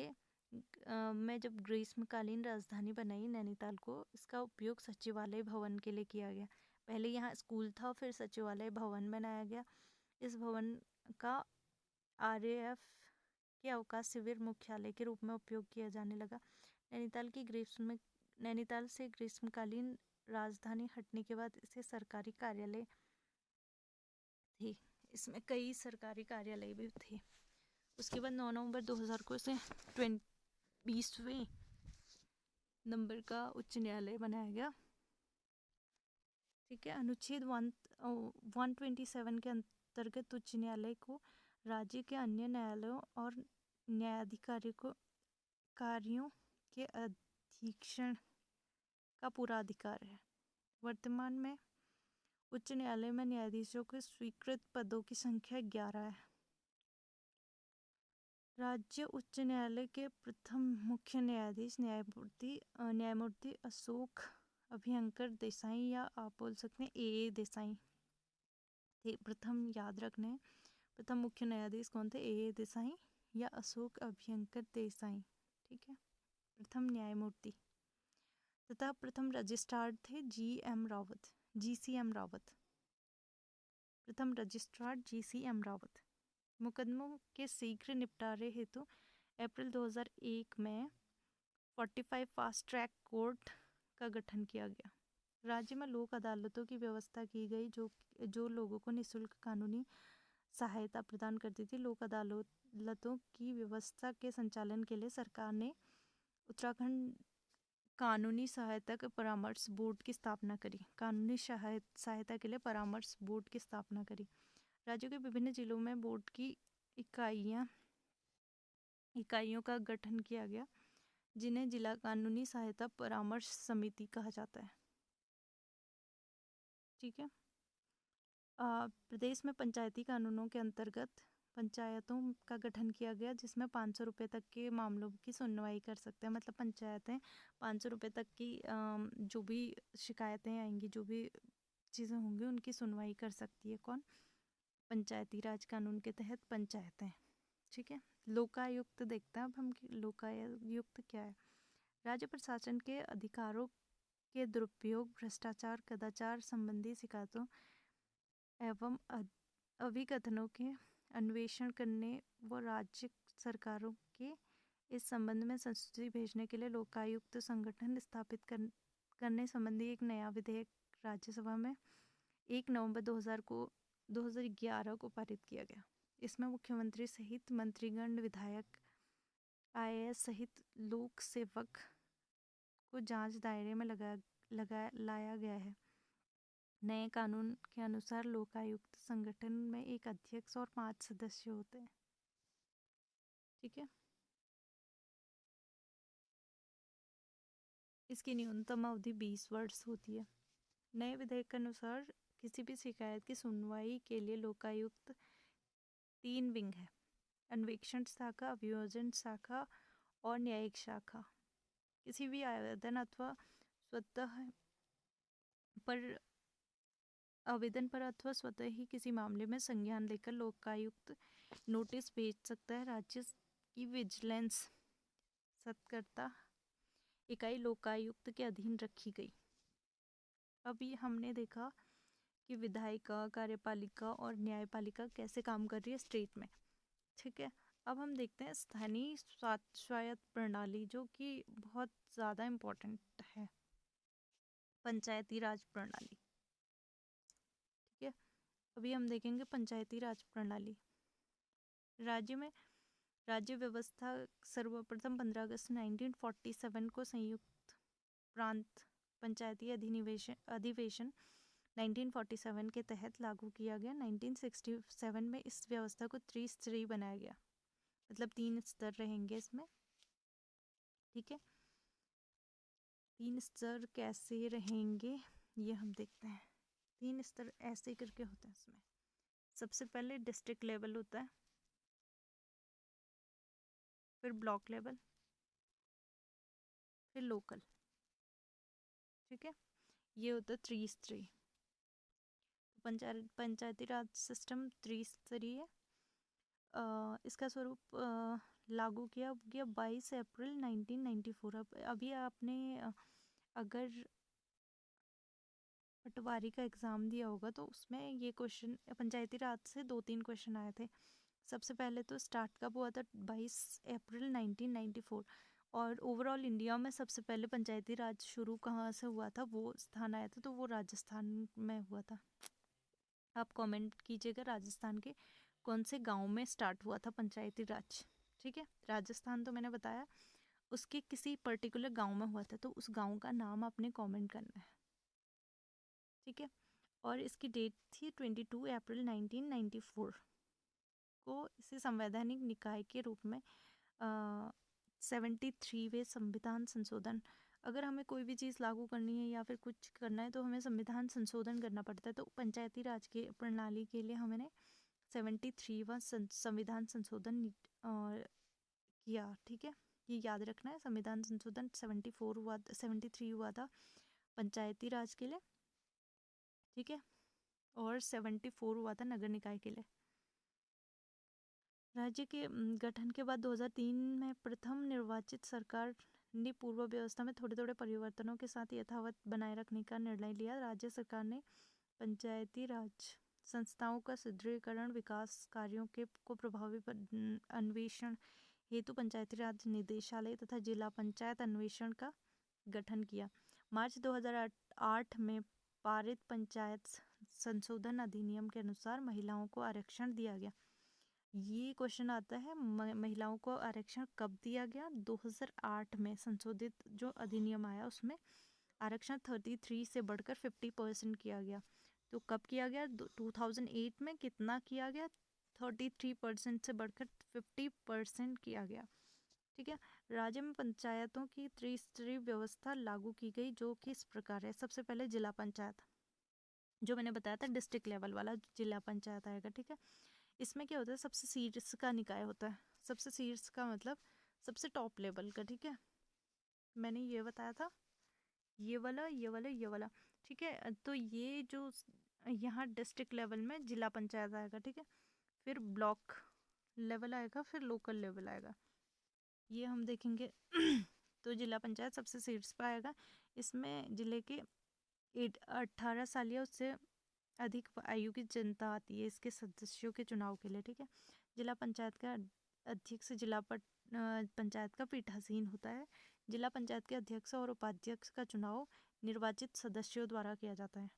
में जब ग्रीष्मकालीन राजधानी बनाई नैनीताल को, इसका उपयोग सचिवालय भवन के लिए किया गया। पहले यहाँ स्कूल था, फिर सचिवालय भवन बनाया गया। इस भवन का RAF के अवकाश शिविर मुख्यालय के रूप में उपयोग किया जाने लगा। नैनीताल से ग्रीष्मकालीन राजधानी हटने के बाद इसे सरकारी कार्यालय थी। इसमें कई सरकारी कार्यालय भी थे। उसके बाद 9 नवंबर 2000 को इसे 20वें नंबर का उच्च न्यायालय बनाया गया, ठीक है। अनुच्छेद 127 के अंतर्गत उच्च न्यायालय को राज्य के अन्य न्यायालयों और कार्यों के अधीक्षण का पूरा अधिकार है। वर्तमान में उच्च न्यायालय में न्यायाधीशों के स्वीकृत पदों की संख्या 11 है। राज्य उच्च न्यायालय के प्रथम मुख्य न्यायाधीश न्यायमूर्ति अशोक अभयंकर देसाई, या आप बोल सकते हैं ए देसाई थे प्रथम। याद रखने हैं, प्रथम मुख्य न्यायाधीश कौन थे, ए देसाई या अशोक अभयंकर देसाई। ठीक है, प्रथम न्यायमूर्ति। तथा प्रथम रजिस्ट्रार थे जी.एम. रावत, जी.सी.एम. रावत। प्रथम रजिस्ट्रार जी.सी.एम. रावत। मुकदमों के शीघ्र निपटारे हेतु अप्रैल 2001 में 45 फास्ट ट्रैक कोर्ट का गठन किया गया। राज्य में लोक अदालतों की व्यवस्था की गई जो लोगों को निःशुल्क कानूनी सहायता प्रदान करती थी। लोक अदालतों की व्यवस्था के संचालन के लिए सरकार ने उत्तराखंड कानूनी सहायता के परामर्श बोर्ड की स्थापना करी। कानूनी सहायता के लिए परामर्श बोर्ड की स्थापना करी। राज्यों के विभिन्न जिलों में बोर्ड की इकाइयों का गठन किया गया, जिन्हें जिला कानूनी सहायता परामर्श समिति कहा जाता है। ठीक है, प्रदेश में पंचायती कानूनों के अंतर्गत पंचायतों का गठन किया गया, जिसमें 500 रुपये तक के मामलों की सुनवाई कर सकते हैं। मतलब पंचायतें 500 रुपये तक की जो भी शिकायतें आएंगी, जो भी चीज़ें होंगी, उनकी सुनवाई कर सकती है कौन, पंचायती राज कानून के तहत पंचायतें। ठीक है, लोकायुक्त देखते हैं अब हम कि लोकायुक्त क्या है। राज्य प्रशासन के अधिकारों के दुरुपयोग, भ्रष्टाचार, कदाचार संबंधी शिकायतों एवं अभिकथनों के अन्वेषण करने व राज्य सरकारों के इस संबंध में संस्तुति भेजने के लिए लोकायुक्त संगठन स्थापित करने संबंधी एक नया विधेयक राज्यसभा में 1 नवंबर 2011 को पारित किया गया। इसमें मुख्यमंत्री सहित मंत्रीगण, विधायक, IAS सहित लोक सेवक को जांच दायरे में लाया गया है। नए कानून के अनुसार लोकायुक्त संगठन में एक अध्यक्ष और 5 सदस्य होते हैं। ठीक है, इसकी न्यूनतम अवधि 20 वर्ष होती है। नए विधेयक के अनुसार किसी भी शिकायत की सुनवाई के लिए लोकायुक्त 3 विंग है: अन्वेषण शाखा, अभियोजन शाखा और न्यायिक शाखा। किसी भी आवेदन अथवा स्वतः ही किसी मामले में संज्ञान लेकर लोकायुक्त नोटिस भेज सकता है। राज्य की विजिलेंस सत्कर्ता इकाई लोकायुक्त के अधीन रखी गई। अभी हमने देखा कि विधायिका, कार्यपालिका और न्यायपालिका कैसे काम कर रही है स्टेट में। ठीक है, अब हम देखते हैं स्थानीय स्वायत्त प्रणाली, जो कि बहुत ज़्यादा इम्पोर्टेंट है, पंचायती राज प्रणाली। ठीक है, अभी हम देखेंगे पंचायती राज प्रणाली। राज्य में राज्य व्यवस्था सर्वप्रथम 15 अगस्त 1947 को संयुक्त प्रांत पंचायती अधिवेशन 1947 के तहत लागू किया गया। 1967 में इस व्यवस्था को त्रिस्तरीय बनाया गया, मतलब 3 स्तर रहेंगे इसमें। ठीक है, 3 स्तर कैसे रहेंगे ये हम देखते हैं। 3 स्तर ऐसे करके होते हैं इसमें। सबसे पहले डिस्ट्रिक्ट लेवल होता है, फिर ब्लॉक लेवल, फिर लोकल। ठीक है, ये होता है त्रिस्तरीय। पंचायती राज सिस्टम त्रिस्तरीय। इसका स्वरूप लागू किया गया 22 अप्रैल 1994। अब अभी आपने अगर पटवारी का एग्ज़ाम दिया होगा तो उसमें ये क्वेश्चन पंचायती राज से 2-3 क्वेश्चन आए थे। सबसे पहले तो स्टार्ट कब हुआ था, 22 अप्रैल 1994। और ओवरऑल इंडिया में सबसे पहले पंचायती राज शुरू कहाँ से हुआ था, वो स्थान आया था, तो वो राजस्थान में हुआ था। आप कमेंट कीजिएगा राजस्थान के कौन से गांव में स्टार्ट हुआ था पंचायती राज। ठीक है, राजस्थान तो मैंने बताया, उसके किसी पर्टिकुलर गांव में हुआ था, तो उस गांव का नाम आपने कमेंट करना है। ठीक है, और इसकी डेट थी 22 अप्रैल 1994 को। इसे संवैधानिक निकाय के रूप में 73वें संविधान संशोधन, अगर हमें कोई भी चीज़ लागू करनी है या फिर कुछ करना है तो हमें संविधान संशोधन करना पड़ता है। तो पंचायती राज के प्रणाली के लिए हमने 73वां संविधान संशोधन किया। ठीक है, ये याद रखना है, संविधान संशोधन 73 हुआ था पंचायती राज के लिए, ठीक है, और 74 हुआ था नगर निकाय के लिए। राज्य के गठन के बाद 2003 में प्रथम निर्वाचित सरकार ने पूर्व व्यवस्था में थोड़े थोड़े परिवर्तनों के साथ यथावत बनाए रखने का निर्णय लिया। राज्य सरकार ने पंचायती राज संस्थाओं का सुदृढ़ीकरण, विकास कार्यों के को प्रभावी अन्वेषण हेतु पंचायती राज निदेशालय तथा जिला पंचायत अन्वेषण का गठन किया। मार्च 2008 में पारित पंचायत संशोधन अधिनियम के अनुसार महिलाओं को आरक्षण दिया गया। ये क्वेश्चन आता है, महिलाओं को आरक्षण कब दिया गया? 2008 में संशोधित जो अधिनियम आया उसमें आरक्षण 33 से बढ़कर 50% किया गया। तो कब किया गया? 2008 में कितना किया गया? 33% से बढ़कर 50% किया गया, ठीक है। राज्य में पंचायतों की त्रिस्तरीय व्यवस्था लागू की गई, जो कि इस प्रकार है। सबसे पहले जिला पंचायत, जो मैंने बताया था डिस्ट्रिक्ट लेवल वाला जिला पंचायत आएगा, ठीक है। इसमें क्या होता है? सबसे शीर्ष का निकाय होता है। सबसे शीर्ष का मतलब सबसे टॉप लेवल का, ठीक है। मैंने ये बताया था, ये वाला, ये वाला, ये वाला, ठीक है। तो ये जो यहाँ डिस्ट्रिक्ट लेवल में जिला पंचायत आएगा, ठीक है। फिर ब्लॉक लेवल आएगा, फिर लोकल लेवल आएगा, ये हम देखेंगे। तो जिला पंचायत सबसे शीर्ष पर आएगा। इसमें जिले के 18 साल या उससे अधिक आयु की जनता आती है इसके सदस्यों के चुनाव के लिए, ठीक है। जिला पंचायत का अध्यक्ष जिला पंचायत का पीठासीन होता है। जिला पंचायत के अध्यक्ष और उपाध्यक्ष का चुनाव निर्वाचित सदस्यों द्वारा किया जाता है।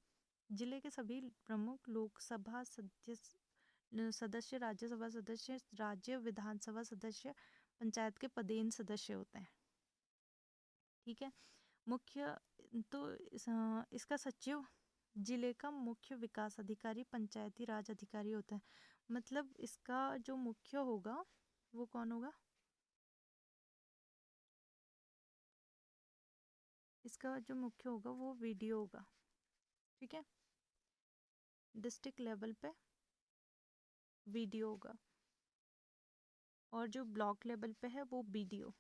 जिले के सभी प्रमुख लोकसभा सदस्य, राज्यसभा सदस्य, राज्य विधानसभा सदस्य पंचायत के पदेन सदस्य होते हैं, ठीक है। मुख्य तो इसका सचिव जिले का मुख्य विकास अधिकारी, पंचायती राज अधिकारी होता है। मतलब इसका जो मुख्य होगा वो कौन होगा? इसका जो मुख्य होगा वो वीडियो होगा, ठीक है। डिस्ट्रिक्ट लेवल पे वीडियो होगा, और जो ब्लॉक लेवल पे है वो बीडीओ।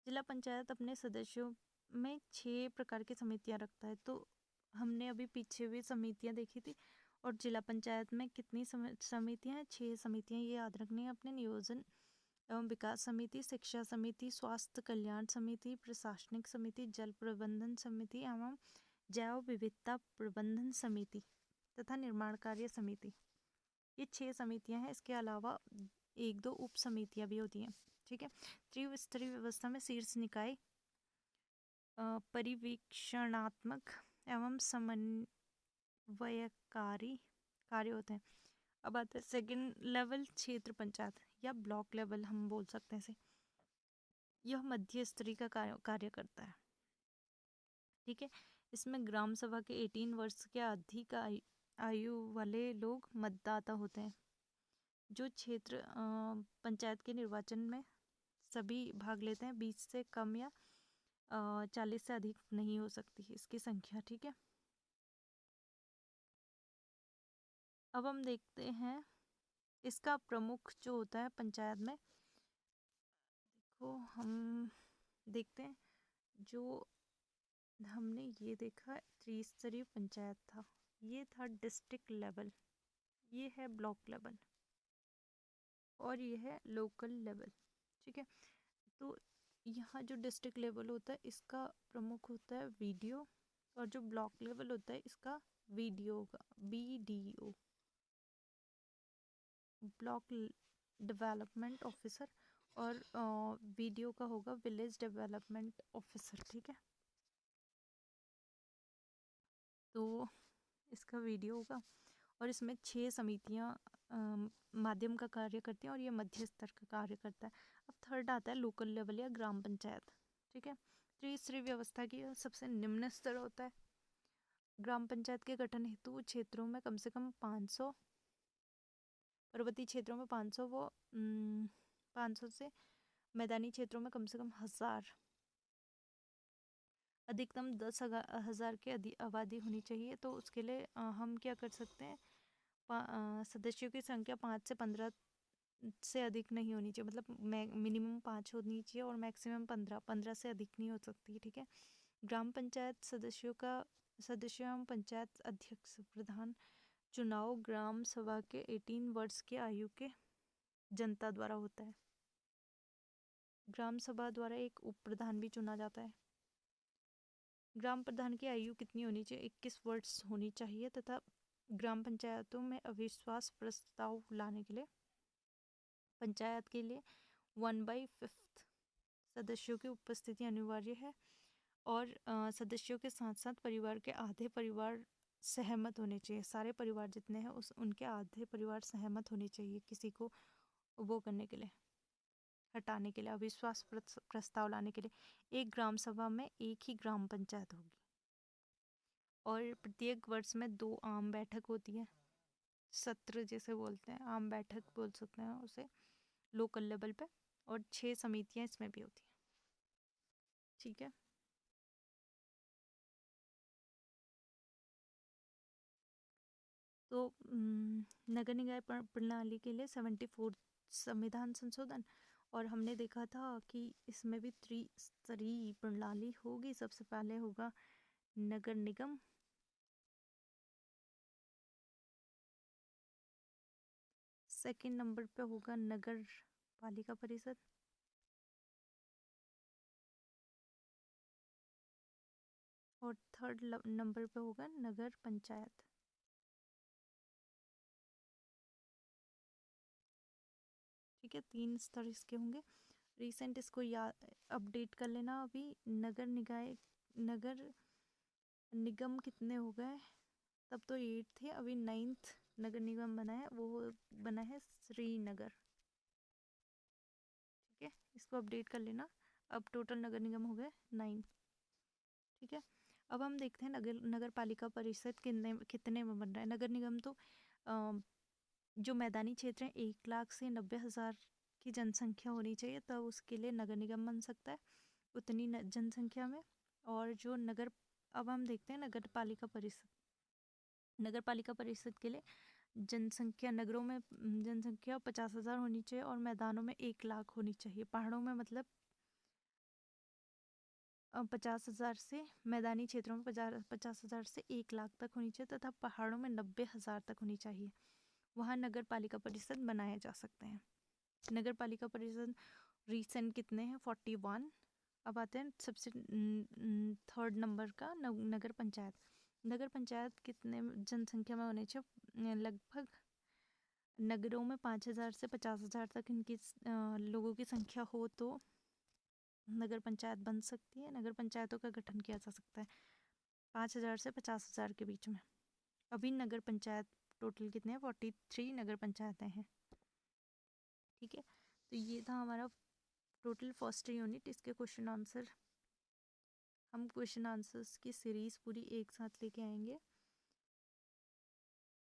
जिला पंचायत अपने सदस्यों में 6 प्रकार की समितियां रखता है। तो हमने अभी पीछे भी समितियां देखी थी, और जिला पंचायत में कितनी समितियां हैं? 6 समितियां, ये याद रखनी है अपने। नियोजन एवं विकास समिति, शिक्षा समिति, स्वास्थ्य कल्याण समिति, प्रशासनिक समिति, जल प्रबंधन समिति एवं जैव विविधता प्रबंधन समिति तथा निर्माण कार्य समिति। ये 6 समितियां हैं। इसके अलावा 1-2 उप समितियां भी होती हैं, ठीक है। त्रिस्तरीय व्यवस्था में शीर्ष निकाय परिवीक्षणात्मक एवं समन्वयकारी कार्य होते हैं। अब आता है सेकेंड लेवल, क्षेत्र पंचायत या ब्लॉक लेवल हम बोल सकते हैं इसे। यह मध्य स्तरीय का कार्य करता है, ठीक है। इसमें ग्राम सभा के 18 वर्ष के अधिक आयु वाले लोग मतदाता होते हैं। जो क्षेत्र पंचायत के निर्वाचन में सभी भाग लेते हैं, 20 से कम या 40 से अधिक नहीं हो सकती इसकी संख्या, ठीक है। अब हम देखते हैं इसका प्रमुख जो होता है पंचायत में। देखो हम देखते हैं, जो हमने ये देखा त्रिस्तरीय पंचायत था, ये था डिस्ट्रिक्ट लेवल, ये है ब्लॉक लेवल, और ये है लोकल लेवल, ठीक है। तो यहाँ जो डिस्ट्रिक्ट लेवल होता है इसका प्रमुख होता है वीडियो, और जो ब्लॉक लेवल होता है इसका वीडियो होगा, बीडीओ, ब्लॉक डेवलपमेंट ऑफिसर, और वीडियो का होगा विलेज डेवलपमेंट ऑफिसर, ठीक है। तो इसका वीडियो होगा, और इसमें 6 समितियां माध्यम का कार्य करती हैं, और ये मध्य स्तर का कार्य करता है। अब थर्ड आता है लोकल लेवल या ग्राम पंचायत, ठीक है। त्रिस्तरीय व्यवस्था की सबसे निम्न स्तर होता है। ग्राम पंचायत के गठन हेतु क्षेत्रों में कम से कम 500, पर्वतीय क्षेत्रों में 500, 500 से मैदानी क्षेत्रों में कम से कम 1000, अधिकतम 10,000 की आबादी होनी चाहिए। तो उसके लिए हम क्या कर सकते हैं? सदस्यों की संख्या 5 से 15 से अधिक नहीं होनी चाहिए, मतलब मिनिमम 5 होनी चाहिए और मैक्सिमम 15 से अधिक नहीं हो सकती, ठीक है। ग्राम पंचायत सदस्यों एवं पंचायत अध्यक्ष प्रधान चुनाव ग्राम सभा के 18 वर्ष की आयु के जनता द्वारा होता है। ग्राम सभा द्वारा एक उप प्रधान भी चुना जाता है। ग्राम प्रधान की आयु कितनी होनी चाहिए? 21 वर्ष होनी चाहिए तथा ग्राम पंचायतों में अविश्वास प्रस्ताव लाने के लिए पंचायत के लिए 1/5 सदस्यों की उपस्थिति अनिवार्य है और सदस्यों के साथ साथ परिवार के आधे परिवार सहमत होने चाहिए। सारे परिवार जितने हैं उनके आधे परिवार सहमत होने चाहिए किसी को वो करने के लिए, हटाने के लिए, अविश्वास प्रस्ताव लाने के लिए। एक ग्राम सभा में एक ही ग्राम पंचायत होगी और प्रत्येक वर्ष में 2 आम बैठक होती है, सत्र जैसे बोलते हैं, आम बैठक बोल सकते हैं उसे लोकल लेवल पे, और 6 समितियां इसमें भी होती हैं, ठीक है। तो नगर निकाय प्रणाली के लिए 74 संविधान संशोधन, और हमने देखा था कि इसमें भी त्रिस्तरीय प्रणाली होगी। सबसे पहले होगा नगर निगम, सेकंड नंबर पे होगा नगर पालिका परिषद, और थर्ड नंबर पे होगा नगर पंचायत। ठीक है, 3 स्तर इसके होंगे। रिसेंट इसको याद अपडेट कर लेना। अभी नगर निगम कितने हो गए? तब तो 8 थे, अभी 9th नगर निगम बना है, वो बना है श्रीनगर। ठीक है, इसको अपडेट कर लेना। अब टोटल नगर निगम हो गए 9। ठीक है, अब हम देखते हैं नगर पालिका परिषद कितने में बन रहा है। नगर निगम तो जो मैदानी क्षेत्र है 1 लाख से 90,000 की जनसंख्या होनी चाहिए, तब उसके लिए नगर निगम बन सकता है उतनी जनसंख्या में। और जो अब हम देखते हैं नगर पालिका परिषद के लिए जनसंख्या, नगरों में जनसंख्या 50,000 होनी चाहिए और मैदानों में 1 लाख होनी चाहिए। पहाड़ों में मतलब 50,000 से, मैदानी क्षेत्रों में 50,000 से 1 लाख तक होनी चाहिए तथा पहाड़ों में 90,000 तक होनी चाहिए। वहाँ नगर पालिका परिषद बनाए जा सकते हैं। नगर पालिका परिषद रिसेंट कितने हैं? 41। अब आते हैं सबसे थर्ड नंबर का नगर पंचायत। नगर पंचायत कितने जनसंख्या में होने चाहिए? लगभग नगरों में 5,000 से 50,000 तक इनकी लोगों की संख्या हो तो नगर पंचायत बन सकती है। नगर पंचायतों का गठन किया जा सकता है 5,000 से 50,000 के बीच में। अभी नगर पंचायत टोटल कितने हैं? 43 नगर पंचायतें हैं। ठीक है, तो ये था हमारा टोटल फर्स्ट यूनिट। इसके क्वेश्चन आंसर, हम क्वेश्चन आंसर्स की सीरीज पूरी एक साथ लेके आएंगे।